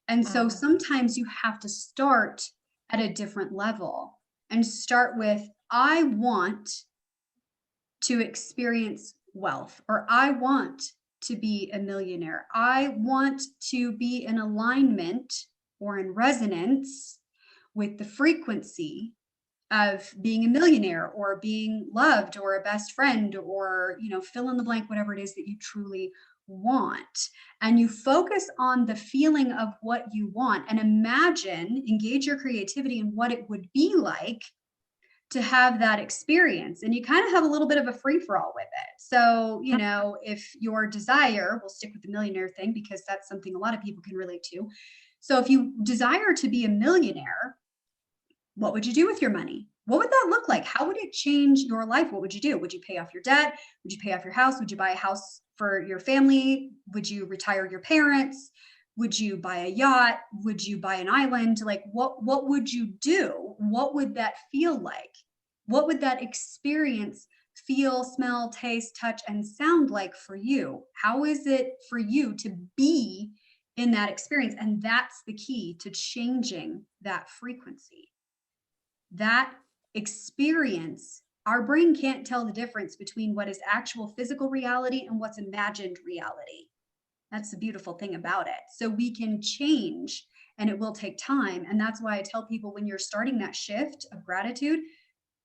And so Mm. sometimes you have to start at a different level. and start with, I want to experience wealth, or I want to be a millionaire. I want to be in alignment or in resonance with the frequency of being a millionaire or being loved or a best friend, or, you know, fill in the blank, whatever it is that you truly want. And you focus on the feeling of what you want and imagine, engage your creativity in what it would be like to have that experience. And you kind of have a little bit of a free for all with it. So, you know, if your desire, we'll stick with the millionaire thing because that's something a lot of people can relate to. So if you desire to be a millionaire, what would you do with your money? What would that look like? How would it change your life? What would you do? Would you pay off your debt? Would you pay off your house? Would you buy a house for your family? Would you retire your parents? Would you buy a yacht? Would you buy an island? Like what would you do? What would that feel like? What would that experience feel, smell, taste, touch, and sound like for you? How is it for you to be in that experience? And that's the key to changing that frequency. That experience, our brain can't tell the difference between what is actual physical reality and what's imagined reality. That's the beautiful thing about it. So we can change, and it will take time. And that's why I tell people, when you're starting that shift of gratitude,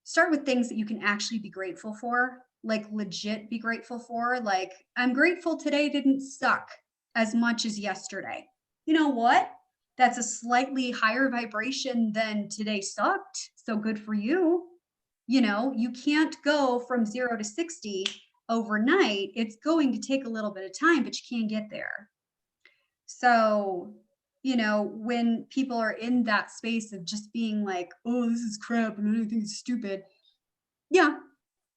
start with things that you can actually be grateful for, like legit be grateful for. Like, I'm grateful today didn't suck as much as yesterday. You know what? That's a slightly higher vibration than today sucked. So good for you. You know, you can't go from 0 to 60 overnight. It's going to take a little bit of time, but you can get there. So, you know, when people are in that space of just being like, oh, this is crap and everything is stupid. Yeah.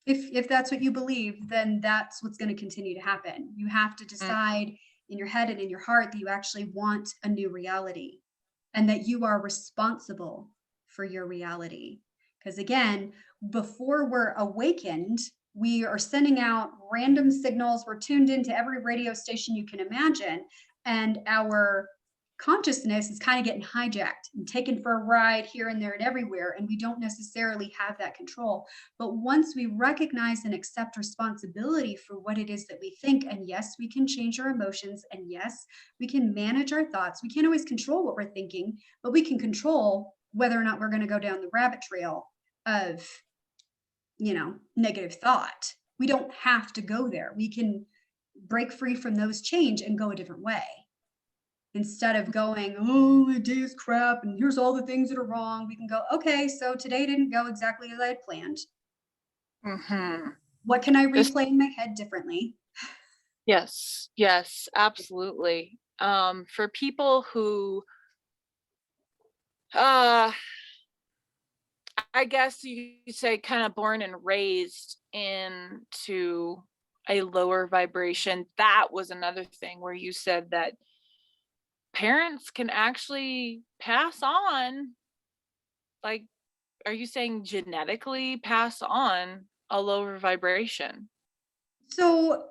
If that's what you believe, then that's what's going to continue to happen. You have to decide in your head and in your heart that you actually want a new reality and that you are responsible for your reality. Because again, before we're awakened, we are sending out random signals. We're tuned into every radio station you can imagine. And our consciousness is kind of getting hijacked and taken for a ride here and there and everywhere. And we don't necessarily have that control. But once we recognize and accept responsibility for what it is that we think, and yes, we can change our emotions, and yes, we can manage our thoughts. We can't always control what we're thinking, but we can control whether or not we're going to go down the rabbit trail of, you know, negative thought. We don't have to go there. We can break free from those chains and go a different way. Instead of going, oh, my day is crap and here's all the things that are wrong, we can go, okay, so today didn't go exactly as I had planned. What can I replay in my head differently? Yes, yes, absolutely. For people who, I guess you could say, kind of born and raised into a lower vibration, that was another thing where you said that parents can actually pass on, like, are you saying genetically pass on a lower vibration? So,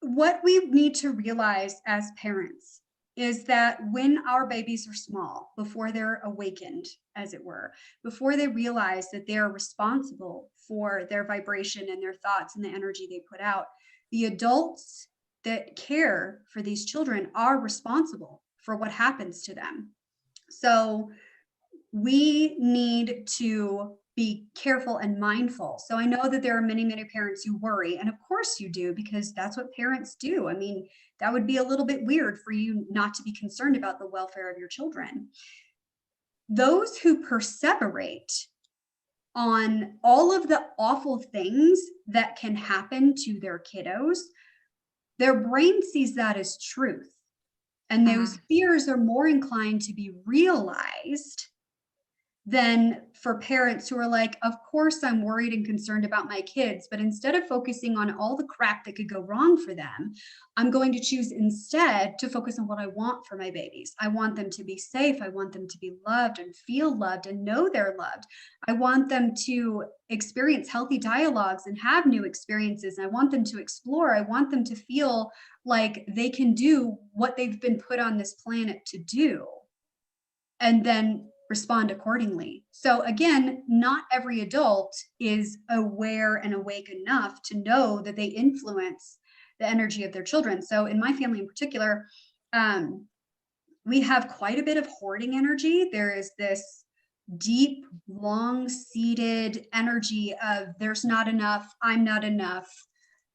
what we need to realize as parents is that when our babies are small, before they're awakened, as it were, before they realize that they are responsible for their vibration and their thoughts and the energy they put out, the adults that care for these children are responsible for what happens to them. So, we need to be careful and mindful. So I know that there are many, many parents who worry, and of course you do, because that's what parents do. I mean, that would be a little bit weird for you not to be concerned about the welfare of your children. Those who perseverate on all of the awful things that can happen to their kiddos, their brain sees that as truth. And those fears are more inclined to be realized than for parents who are like, of course, I'm worried and concerned about my kids, but instead of focusing on all the crap that could go wrong for them, I'm going to choose instead to focus on what I want for my babies. I want them to be safe. I want them to be loved and feel loved and know they're loved. I want them to experience healthy dialogues and have new experiences. I want them to explore. I want them to feel like they can do what they've been put on this planet to do. And then respond accordingly. So again, not every adult is aware and awake enough to know that they influence the energy of their children. So in my family in particular, we have quite a bit of hoarding energy. There is this deep, long-seated energy of there's not enough, I'm not enough.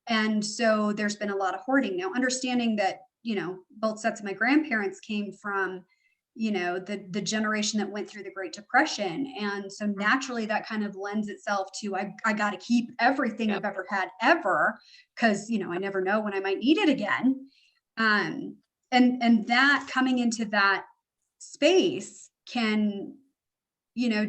And so there's been a lot of hoarding. Now, understanding that, both sets of my grandparents came from, the generation that went through the Great Depression. And so naturally that kind of lends itself to, I got to keep everything I've ever had ever, because, I never know when I might need it again. And that coming into that space can,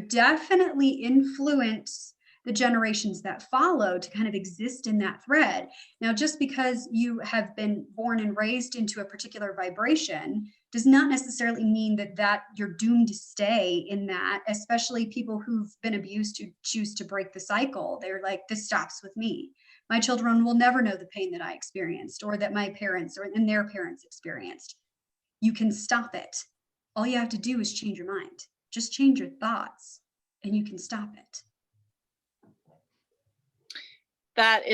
definitely influence the generations that follow to kind of exist in that thread. Now, just because you have been born and raised into a particular vibration does not necessarily mean that you're doomed to stay in that, especially people who've been abused who choose to break the cycle. They're like, this stops with me. My children will never know the pain that I experienced or that my parents and their parents experienced. You can stop it. All you have to do is change your mind. Just change your thoughts and you can stop it. That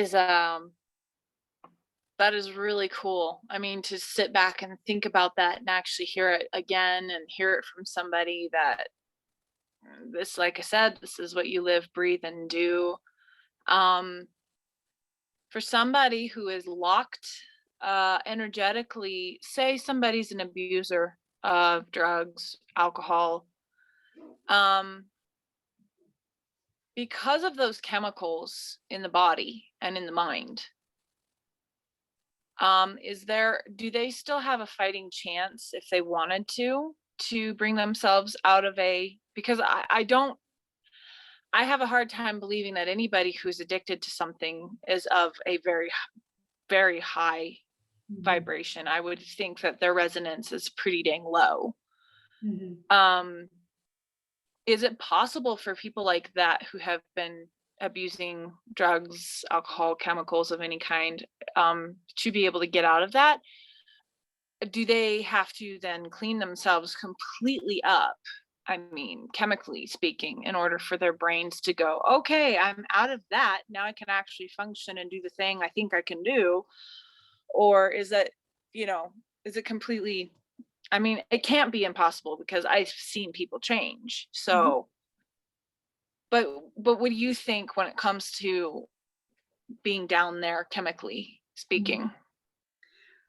is really cool. I mean, to sit back and think about that and actually hear it again and hear it from somebody that this, like I said, this is what you live, breathe, and do. For somebody who is locked energetically, say somebody's an abuser of drugs, alcohol, because of those chemicals in the body and in the mind, do they still have a fighting chance if they wanted to bring themselves out of because I have a hard time believing that anybody who's addicted to something is of a very, very high vibration. I would think that their resonance is pretty dang low. Is it possible for people like that who have been abusing drugs, alcohol, chemicals of any kind, to be able to get out of that? Do they have to then clean themselves completely up? I mean, chemically speaking, in order for their brains to go, okay, I'm out of that. Now I can actually function and do the thing I think I can do. Or is it completely, I mean, it can't be impossible because I've seen people change. So, but what do you think when it comes to being down there chemically speaking?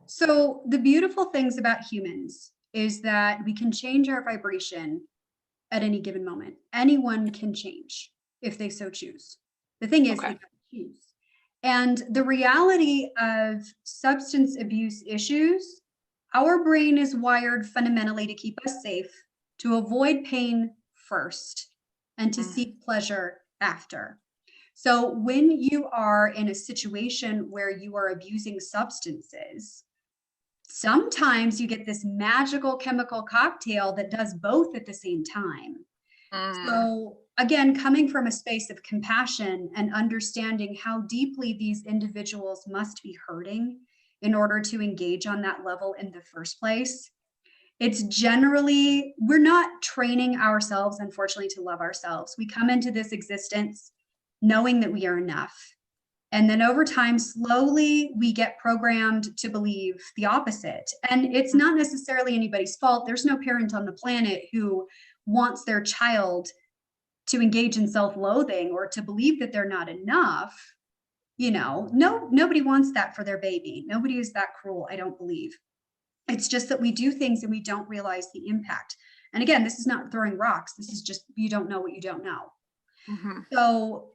So the beautiful things about humans is that we can change our vibration at any given moment. Anyone can change if they so choose. The thing is, they have to choose. And the reality of substance abuse issues, our brain is wired fundamentally to keep us safe, to avoid pain first, and to seek pleasure after. So when you are in a situation where you are abusing substances, sometimes you get this magical chemical cocktail that does both at the same time. So again, coming from a space of compassion and understanding how deeply these individuals must be hurting in order to engage on that level in the first place. It's generally, we're not training ourselves, unfortunately, to love ourselves. We come into this existence knowing that we are enough. And then over time, slowly, we get programmed to believe the opposite. And it's not necessarily anybody's fault. There's no parent on the planet who wants their child to engage in self-loathing or to believe that they're not enough. Nobody wants that for their baby. Nobody is that cruel, I don't believe. It's just that we do things and we don't realize the impact. And again, this is not throwing rocks. This is just, you don't know what you don't know. So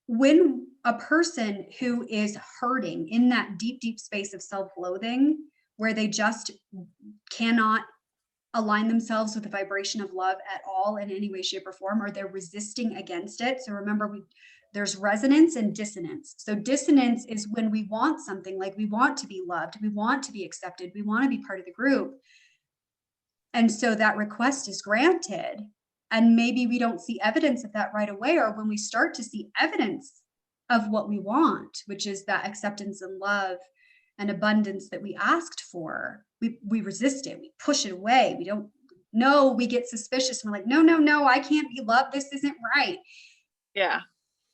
when a person who is hurting in that deep, deep space of self-loathing, where they just cannot align themselves with the vibration of love at all in any way, shape, or form, or they're resisting against it. So remember, there's resonance and dissonance. So dissonance is when we want something, like we want to be loved, we want to be accepted, we want to be part of the group. And so that request is granted. And maybe we don't see evidence of that right away, or when we start to see evidence of what we want, which is that acceptance and love and abundance that we asked for, we resist it, we push it away, we don't no, we get suspicious. And we're like, no, no, no, I can't be loved. This isn't right. Yeah.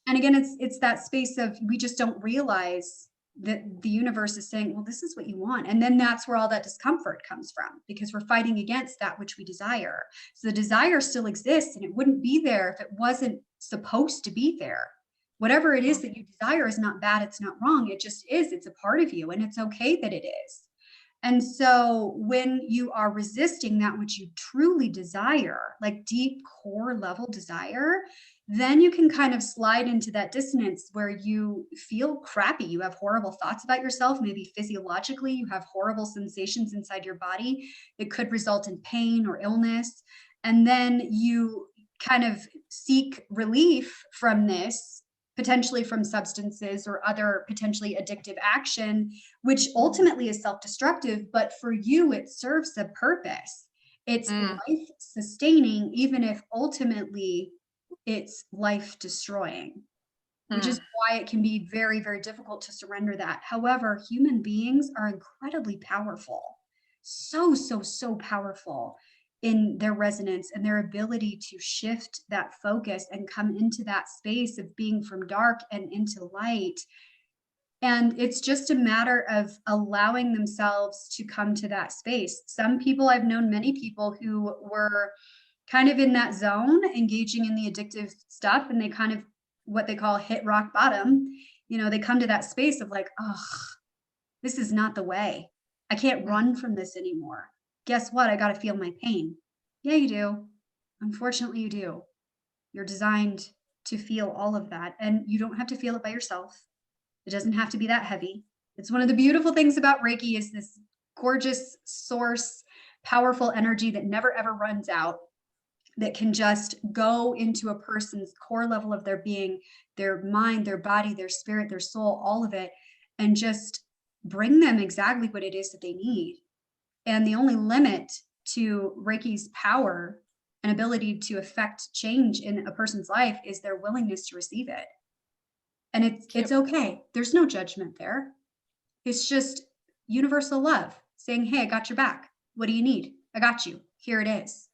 And again, it's that space of, we just don't realize that the universe is saying, well, this is what you want. And then that's where all that discomfort comes from, because we're fighting against that which we desire. So the desire still exists, and it wouldn't be there if it wasn't supposed to be there. Whatever it is that you desire is not bad. It's not wrong. It just is. It's a part of you, and it's okay that it is. And so when you are resisting that which you truly desire, like deep core level desire, then you can kind of slide into that dissonance where you feel crappy. You have horrible thoughts about yourself. Maybe physiologically, you have horrible sensations inside your body that could result in pain or illness. And then you kind of seek relief from this, potentially from substances or other potentially addictive action, which ultimately is self-destructive, but for you, it serves a purpose. It's life sustaining, even if ultimately it's life destroying, which is why it can be very, very difficult to surrender that. However, human beings are incredibly powerful, so, so, so powerful in their resonance and their ability to shift that focus and come into that space of being from dark and into light. And it's just a matter of allowing themselves to come to that space. Some people, I've known many people who were kind of in that zone, engaging in the addictive stuff, and they kind of, what they call, hit rock bottom. You know, they come to that space of like, oh, this is not the way. I can't run from this anymore. Guess what? I got to feel my pain. Yeah, you do. Unfortunately, you do. You're designed to feel all of that, and you don't have to feel it by yourself. It doesn't have to be that heavy. It's one of the beautiful things about Reiki, is this gorgeous source, powerful energy that never ever runs out, that can just go into a person's core level of their being, their mind, their body, their spirit, their soul, all of it, and just bring them exactly what it is that they need. And the only limit to Reiki's power and ability to affect change in a person's life is their willingness to receive it. And it's okay. There's no judgment there. It's just universal love saying, hey, I got your back. What do you need? I got you. Here it is.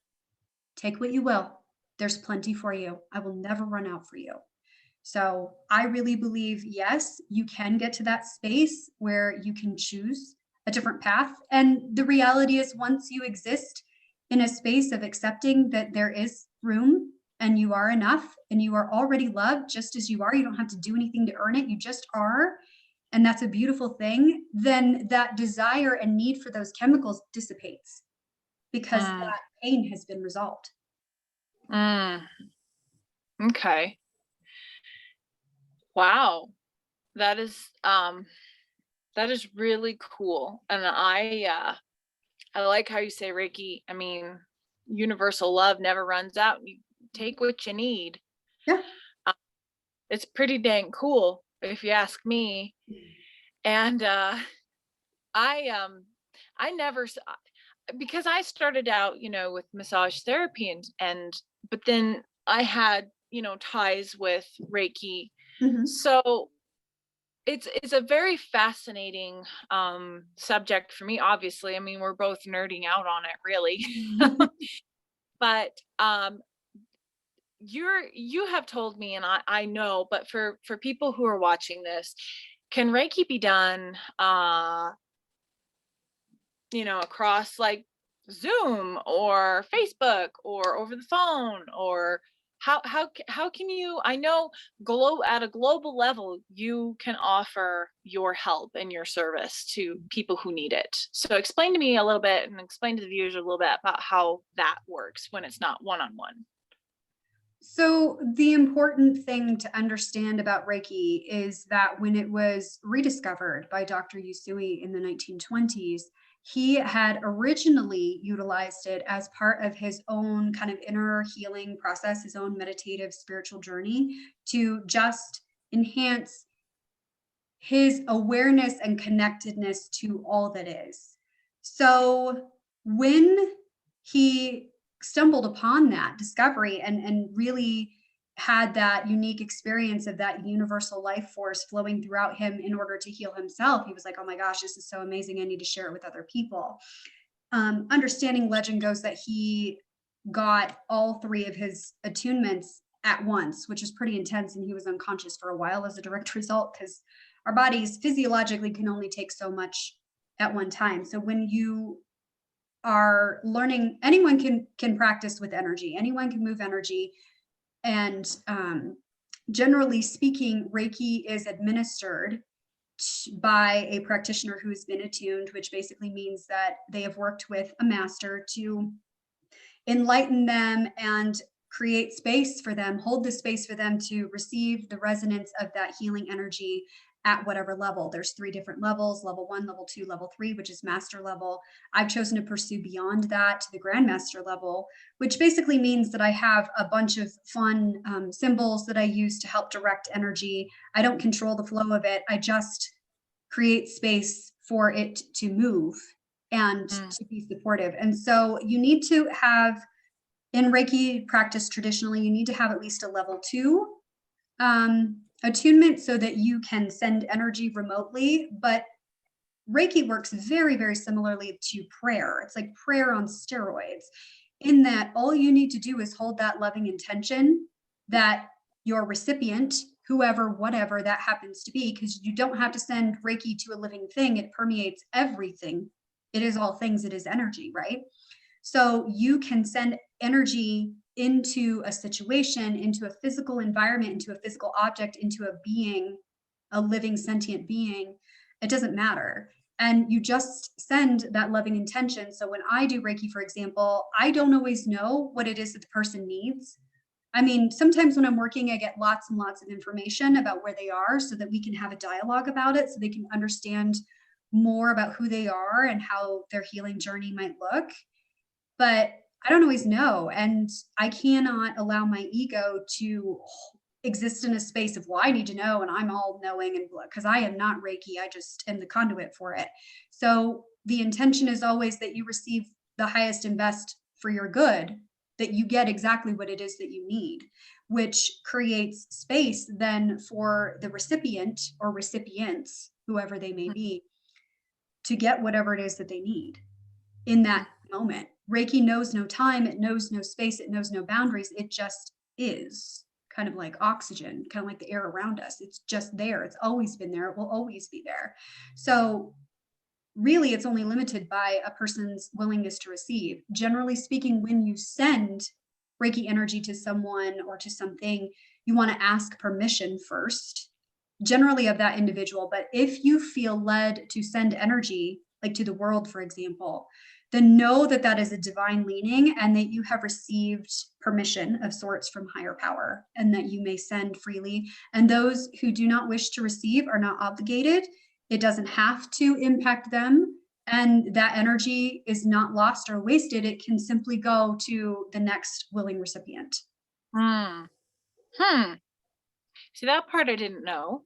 Take what you will. There's plenty for you. I will never run out for you. So I really believe, yes, you can get to that space where you can choose a different path. And the reality is, once you exist in a space of accepting that there is room and you are enough and you are already loved just as you are, you don't have to do anything to earn it. You just are. And that's a beautiful thing. Then that desire and need for those chemicals dissipates, because that pain has been resolved. Okay. Wow. That is really cool. And I like how you say Reiki. I mean, universal love never runs out. You take what you need. Yeah. It's pretty dang cool, if you ask me. And I never, because I started out, with massage therapy and but then I had, ties with Reiki. So it's a very fascinating subject for me, obviously. I mean, we're both nerding out on it, really. But you have told me, and I know, but for people who are watching this, can Reiki be done across like Zoom or Facebook or over the phone, or how can you, I know at a global level you can offer your help and your service to people who need it. So explain to me a little bit, and explain to the viewers a little bit about how that works when it's not one-on-one. So the important thing to understand about Reiki is that when it was rediscovered by Dr. Usui in the 1920s, he had originally utilized it as part of his own kind of inner healing process, his own meditative spiritual journey, to just enhance his awareness and connectedness to all that is. So when he stumbled upon that discovery and really had that unique experience of that universal life force flowing throughout him in order to heal himself, he was like, oh my gosh, this is so amazing. I need to share it with other people. understanding legend goes that he got all 3 of his attunements at once, which is pretty intense. And he was unconscious for a while as a direct result, because our bodies physiologically can only take so much at one time. So when you are learning, anyone can practice with energy, anyone can move energy. And generally speaking, Reiki is administered by a practitioner who has been attuned, which basically means that they have worked with a master to enlighten them and create space for them, hold the space for them to receive the resonance of that healing energy at whatever level. There's 3 different levels: level 1, level 2, level 3, which is master level. I've chosen to pursue beyond that to the grandmaster level, which basically means that I have a bunch of fun symbols that I use to help direct energy. I don't control the flow of it. I just create space for it to move and to be supportive. And so you need to have, in Reiki practice traditionally, you need to have at least a level 2 attunement so that you can send energy remotely. But Reiki works very, very similarly to prayer. It's like prayer on steroids, in that all you need to do is hold that loving intention that your recipient, whoever, whatever that happens to be, because you don't have to send Reiki to a living thing. It permeates everything. It is all things. It is energy, right? So you can send energy into a situation, into a physical environment, into a physical object, into a being, a living sentient being. It doesn't matter. And you just send that loving intention. So when I do Reiki, for example, I don't always know what it is that the person needs. I mean, sometimes when I'm working, I get lots and lots of information about where they are so that we can have a dialogue about it, so they can understand more about who they are and how their healing journey might look. But I don't always know. And I cannot allow my ego to exist in a space of, well, I need to know and I'm all knowing, and because I am not Reiki, I just am the conduit for it. So the intention is always that you receive the highest and best for your good, that you get exactly what it is that you need, which creates space then for the recipient or recipients, whoever they may be, to get whatever it is that they need in that moment. Reiki knows no time, it knows no space, it knows no boundaries. It just is, kind of like oxygen, kind of like the air around us. It's just there. It's always been there. It will always be there. So really, it's only limited by a person's willingness to receive. Generally speaking, when you send Reiki energy to someone or to something, you want to ask permission first, generally of that individual. But if you feel led to send energy, like to the world, for example, then know that that is a divine leaning and that you have received permission of sorts from higher power, and that you may send freely. And those who do not wish to receive are not obligated. It doesn't have to impact them. And that energy is not lost or wasted. It can simply go to the next willing recipient. Hmm. See, that part I didn't know.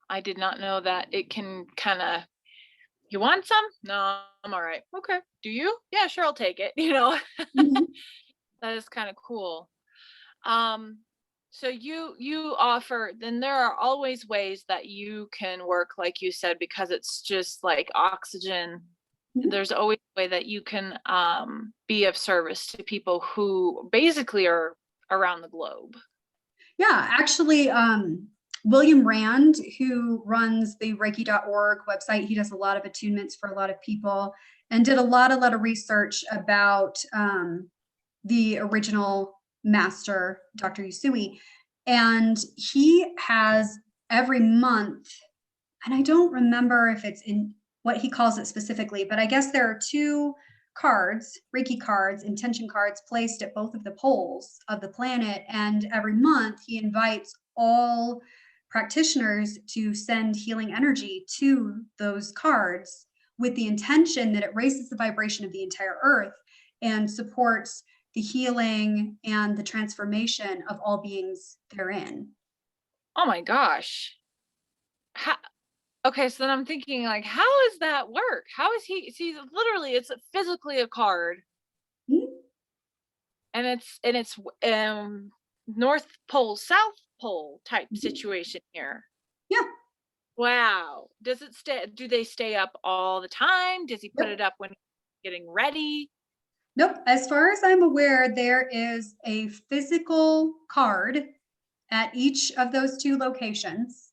I did not know that it can kind of, you want some? No, I'm all right. Okay. Do you? Yeah, sure, I'll take it. Mhm. That is kind of cool. So you offer, then there are always ways that you can work, like you said, because it's just like oxygen. Mhm. There's always a way that you can be of service to people who basically are around the globe. Yeah, actually, William Rand, who runs the Reiki.org website, he does a lot of attunements for a lot of people, and did a lot of research about the original master, Dr. Usui. And he has every month, and I don't remember if it's in what he calls it specifically, but I guess there are 2 cards, Reiki cards, intention cards, placed at both of the poles of the planet. And every month he invites all practitioners to send healing energy to those cards, with the intention that it raises the vibration of the entire earth and supports the healing and the transformation of all beings therein. Oh my gosh. How, okay, so then I'm thinking, like, how does that work? How is he? See, literally, it's physically a card, Mhm. and it's North Pole, South Pole type Mhm. situation here. Yeah. Wow. Does it stay? Do they stay up all the time? Does he put Yep. it up when? getting ready? Nope. As far as I'm aware, there is a physical card at each of those two locations.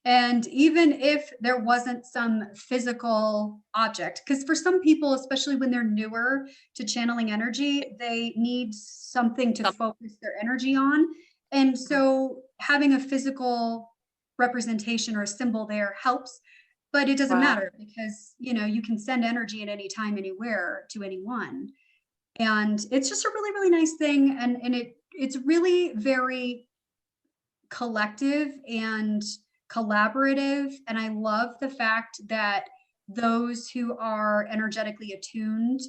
And even if there wasn't some physical object, because for some people, especially when they're newer to channeling energy, they need something to focus their energy on. And so having a physical representation or a symbol there helps, but it doesn't Wow. matter because, you can send energy at any time, anywhere to anyone. And it's just a really, really nice thing. And it's really very collective and collaborative. And I love the fact that those who are energetically attuned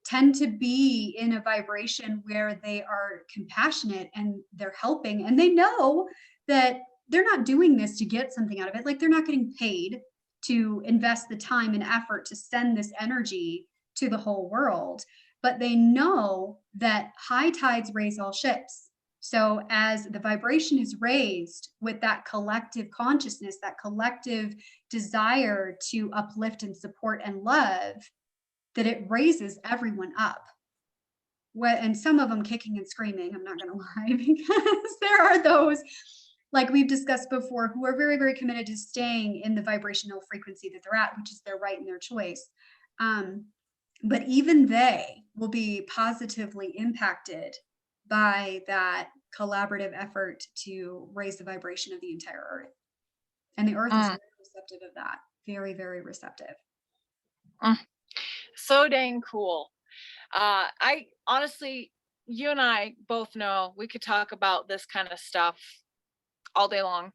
tend to be in a vibration where they are compassionate and they're helping, and they know that they're not doing this to get something out of it. Like, they're not getting paid to invest the time and effort to send this energy to the whole world, but they know that high tides raise all ships. So as the vibration is raised with that collective consciousness, that collective desire to uplift and support and love, that it raises everyone up. And some of them kicking and screaming, I'm not going to lie, because there are those, like we've discussed before, who are very, very committed to staying in the vibrational frequency that they're at, which is their right and their choice. But even they will be positively impacted by that collaborative effort to raise the vibration of the entire earth. And the earth is very receptive of that. Very, very receptive. So dang cool. I honestly, you and I both know we could talk about this kind of stuff all day long.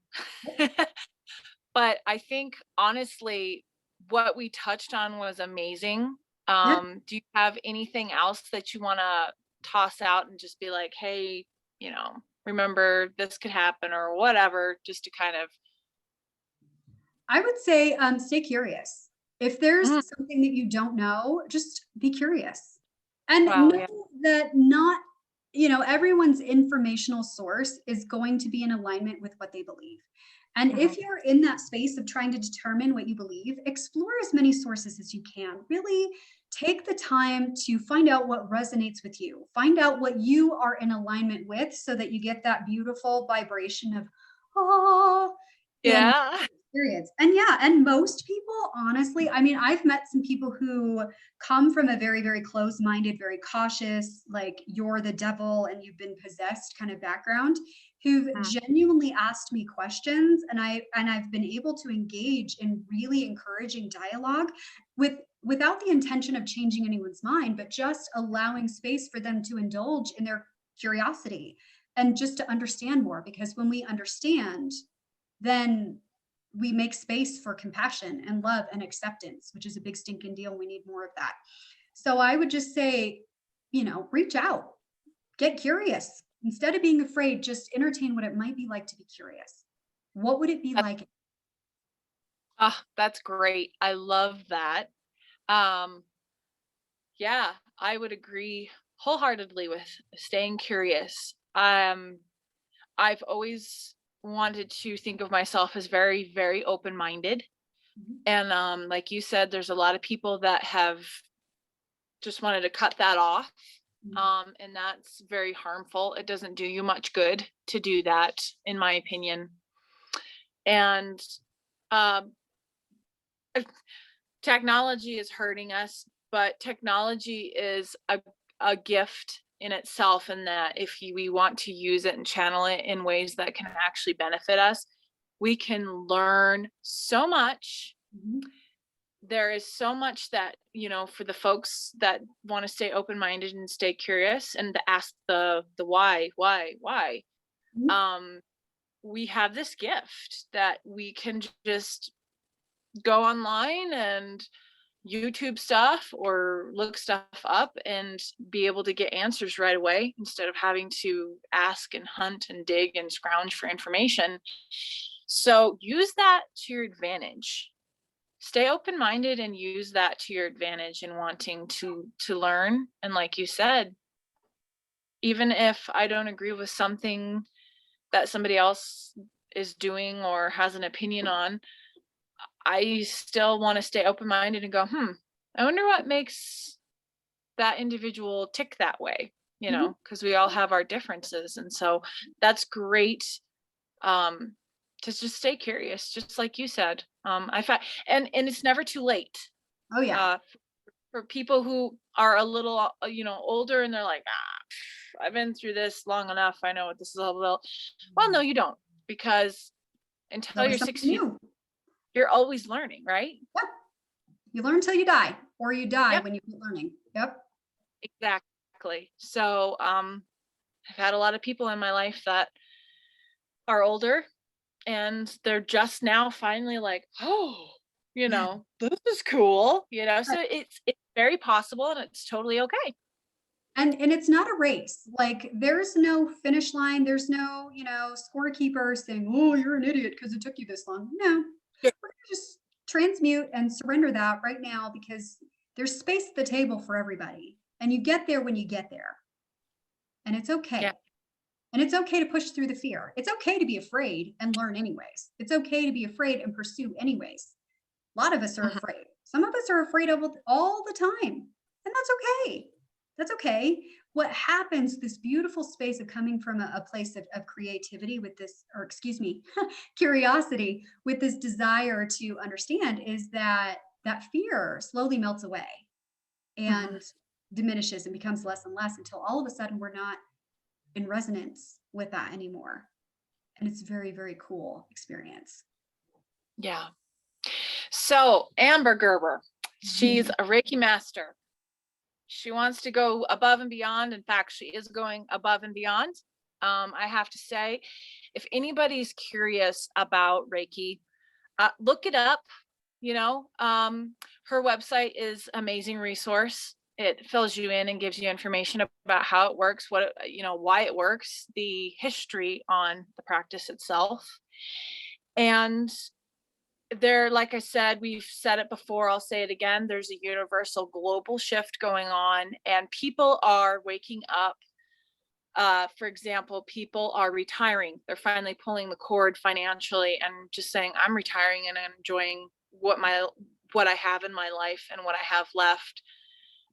But I think honestly, what we touched on was amazing. Yeah. Do you have anything else that you want to toss out and just be like, hey, remember this could happen or whatever, just to kind of. I would say stay curious. If there's Mm, something that you don't know, just be curious. And wow, know yeah. that not, everyone's informational source is going to be in alignment with what they believe. And Mhm. if you're in that space of trying to determine what you believe, explore as many sources as you can. Really take the time to find out what resonates with you. Find out what you are in alignment with so that you get that beautiful vibration of, ah, in Yeah. experience. And yeah, and most people, honestly, I mean, I've met some people who come from a very, very closed-minded, very cautious, like you're the devil and you've been possessed kind of background, who've Mm. genuinely asked me questions, and I've been able to engage in really encouraging dialogue without the intention of changing anyone's mind, but just allowing space for them to indulge in their curiosity and just to understand more. Because when we understand, then we make space for compassion and love and acceptance, which is a big stinking deal. We need more of that. So I would just say, reach out, get curious. Instead of being afraid, just entertain what it might be like to be curious. What would it be like? That's great. I love that. Um, yeah, I would agree wholeheartedly with staying curious. I've always wanted to think of myself as very, very open-minded. Mhm. And like you said, there's a lot of people that have just wanted to cut that off. And that's very harmful. It doesn't do you much good to do that, in my opinion. And um, technology is hurting us, but technology is a gift in itself, in that if we want to use it and channel it in ways that can actually benefit us, we can learn so much. Mhm. There is so much that, for the folks that want to stay open-minded and stay curious and to ask the why, Mhm. um we have this gift that we can just go online and YouTube stuff or look stuff up and be able to get answers right away, instead of having to ask and hunt and dig and scrounge for information. So use that to your advantage. Stay open-minded and use that to your advantage in wanting to learn. And like you said, even if I don't agree with something that somebody else is doing or has an opinion on, I still want to stay open-minded and go, I wonder what makes that individual tick that way, you know, because we all have our differences. And so that's great. To just stay curious, just like you said. I find, and it's never too late. Oh yeah. Uh, for people who are a little, you know, older and they're like, I've been through this long enough. I know what this is all about. Well, no, you don't, because There's until always you're something 60, new. you're always learning, right? Yep. You learn till you die, or you die Yep, when you keep learning. Yep. exactly. So, I've had a lot of people in my life that are older and they're just now finally like, oh, you know, this is cool, you know. So it's very possible and it's totally okay. And it's not a race. Like there's no finish line. There's no, scorekeeper saying, "Oh, you're an idiot because it took you this long." No, Yeah. we're gonna just transmute and surrender that right now because there's space at the table for everybody. And you get there when you get there. And it's Yeah. okay. And it's okay to push through the fear. It's okay to be afraid and learn anyways. It's okay to be afraid and pursue anyways. A lot of us are Mhm. afraid. Some of us are afraid of all the time. And that's okay. That's okay. What happens, this beautiful space of coming from a place of creativity with this, or excuse me, curiosity with this desire to understand, is that that fear slowly melts away Mhm. and diminishes and becomes less and less until all of a sudden we're not in resonance with that anymore. And it's very, very cool experience. Yeah. So Amber Gerber, she's Mhm. a Reiki master. She wants to go above and beyond. In fact, she is going above and beyond. I have to say, if anybody's curious about Reiki, look it up. You know, her website is amazing resource. It fills you in and gives you information about how it works, what it, you know, why it works, the history on the practice itself. And there, like I said, we've said it before, I'll say it again, there's a universal global shift going on and people are waking up. For example, people are retiring. They're finally pulling the cord financially and just saying, I'm retiring and I'm enjoying what I have in my life and what I have left.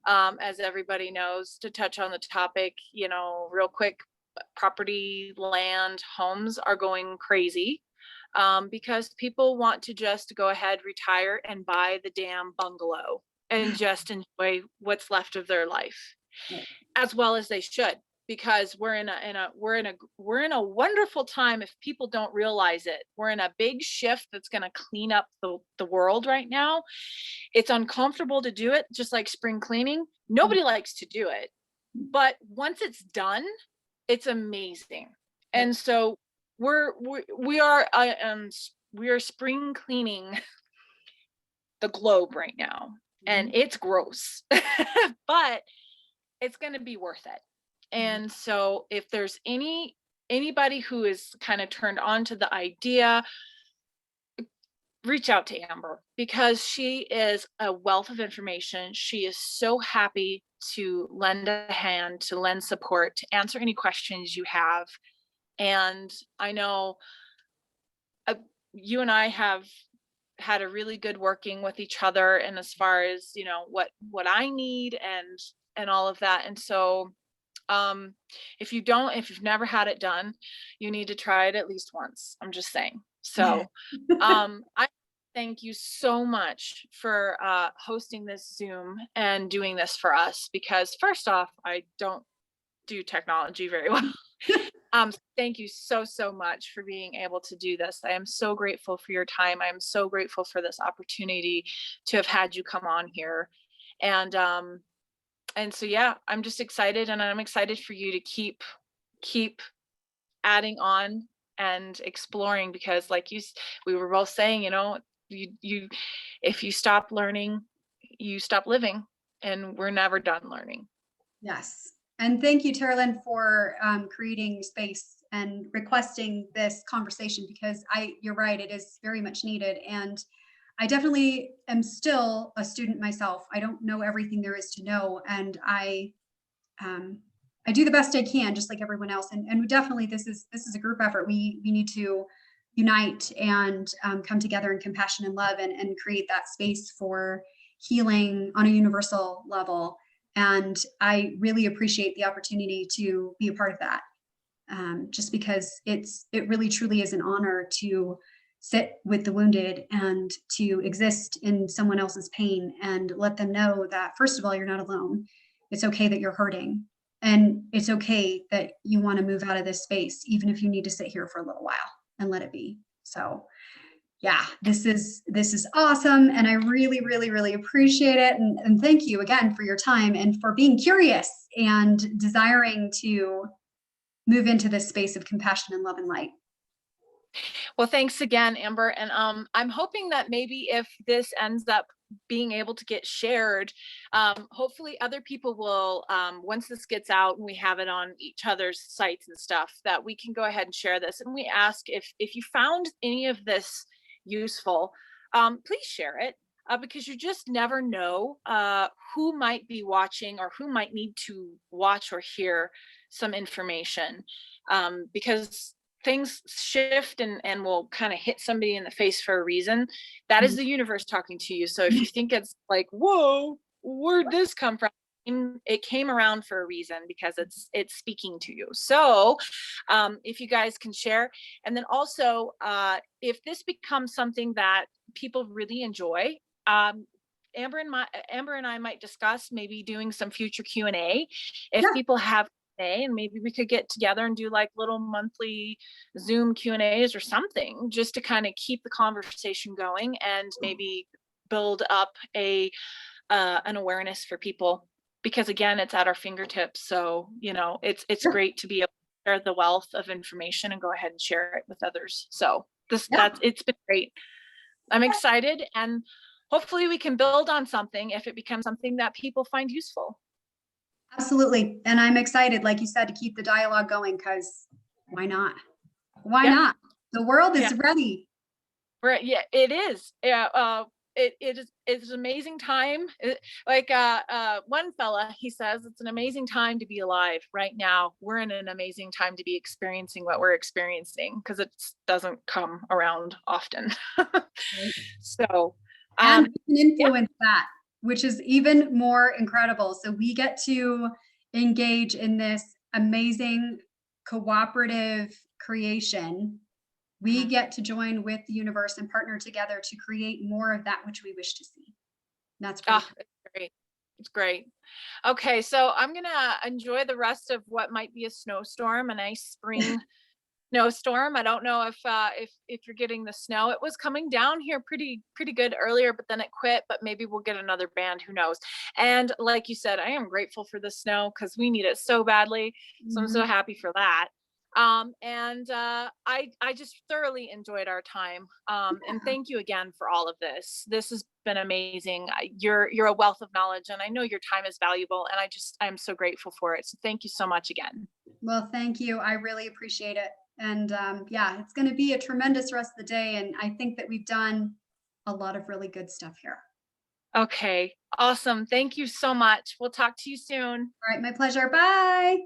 As everybody knows, to touch on the topic, you know, real quick, property, land, homes are going crazy, because people want to just go ahead, retire, and buy the damn bungalow and just enjoy what's left of their life, as well as they should, because we're in a wonderful time. If people don't realize it, we're in a big shift that's going to clean up the world right now. It's uncomfortable to do it, just like spring cleaning. Nobody likes to do it, but once it's done, it's amazing. And so we are we are spring cleaning the globe right now, and it's gross, but it's going to be worth it. And so if there's anybody who is kind of turned on to the idea, reach out to Amber because she is a wealth of information. She is so happy to lend a hand, to lend support, to answer any questions you have. And I know uh, you and I have had a really good working with each other, and as far as, you know, what I need and all of that. And so um if you've never had it done, you need to try it at least once. I'm just saying. So I thank you so much for hosting this Zoom and doing this for us, because first off, I don't do technology very well. Thank you so much for being able to do this. I am so grateful for your time. I am so grateful for this opportunity to have had you come on here. And so yeah, I'm just excited, and I'm excited for you to keep adding on and exploring, because like we were both saying, you know, you if you stop learning, you stop living, and we're never done learning. Yes. And thank you, Terralyn, for creating space and requesting this conversation because you're right, it is very much needed. And I definitely am still a student myself. I don't know everything there is to know. And I do the best I can, just like everyone else. And definitely this is a group effort. We need to unite and come together in compassion and love and create that space for healing on a universal level. And I really appreciate the opportunity to be a part of that. Just because it really truly is an honor to sit with the wounded and to exist in someone else's pain and let them know that, first of all, you're not alone. It's okay that you're hurting. And it's okay that you want to move out of this space, even if you need to sit here for a little while and let it be. So yeah, this is awesome. And I really, really, really appreciate it. And thank you again for your time and for being curious and desiring to move into this space of compassion and love and light. Well, thanks again, Amber. And I'm hoping that maybe if this ends up being able to get shared, hopefully other people will, once this gets out and we have it on each other's sites and stuff, that we can go ahead and share this. And we ask if you found any of this useful, please share it. Because you just never know who might be watching or who might need to watch or hear some information, because things shift and will kind of hit somebody in the face for a reason. That is the universe talking to you. So if you think it's like, whoa, where'd this come from? It came around for a reason, because it's speaking to you. So if you guys can share, and then also if this becomes something that people really enjoy, Amber and I might discuss maybe doing some future Q&A if Yeah, people have, and maybe we could get together and do like little monthly Zoom Q&As or something, just to kind of keep the conversation going and maybe build up an awareness for people, because again, it's at our fingertips. So it's sure. great to be able to share the wealth of information and go ahead and share it with others. So Yeah. it's been great. I'm excited, and hopefully we can build on something if it becomes something that people find useful. Absolutely. And I'm excited, like you said, to keep the dialogue going, because why not? Why Yep. not? The world is Yeah. ready. Right. Yeah, it is. Yeah. It's an amazing time. One fella, he says it's an amazing time to be alive right now. We're in an amazing time to be experiencing what we're experiencing, because it doesn't come around often. Right? So And we can yeah. influence that, which is even more incredible. So we get to engage in this amazing cooperative creation. We Mhm. get to join with the universe and partner together to create more of that which we wish to see. That's pretty Ah, cool. it's great. It's great. Okay, so I'm gonna enjoy the rest of what might be a snowstorm, a nice spring snowstorm. I don't know if you're getting the snow. It was coming down here pretty good earlier, but then it quit. But maybe we'll get another band. Who knows? And like you said, I am grateful for the snow because we need it so badly. So I'm so Mhm. happy for that. I just thoroughly enjoyed our time. And thank you again for all of this. This has been amazing. You're a wealth of knowledge, and I know your time is valuable. And I'm so grateful for it. So thank you so much again. Well, thank you. I really appreciate it. And yeah, it's going to be a tremendous rest of the day. And I think that we've done a lot of really good stuff here. Okay, awesome. Thank you so much. We'll talk to you soon. All right, my pleasure. Bye.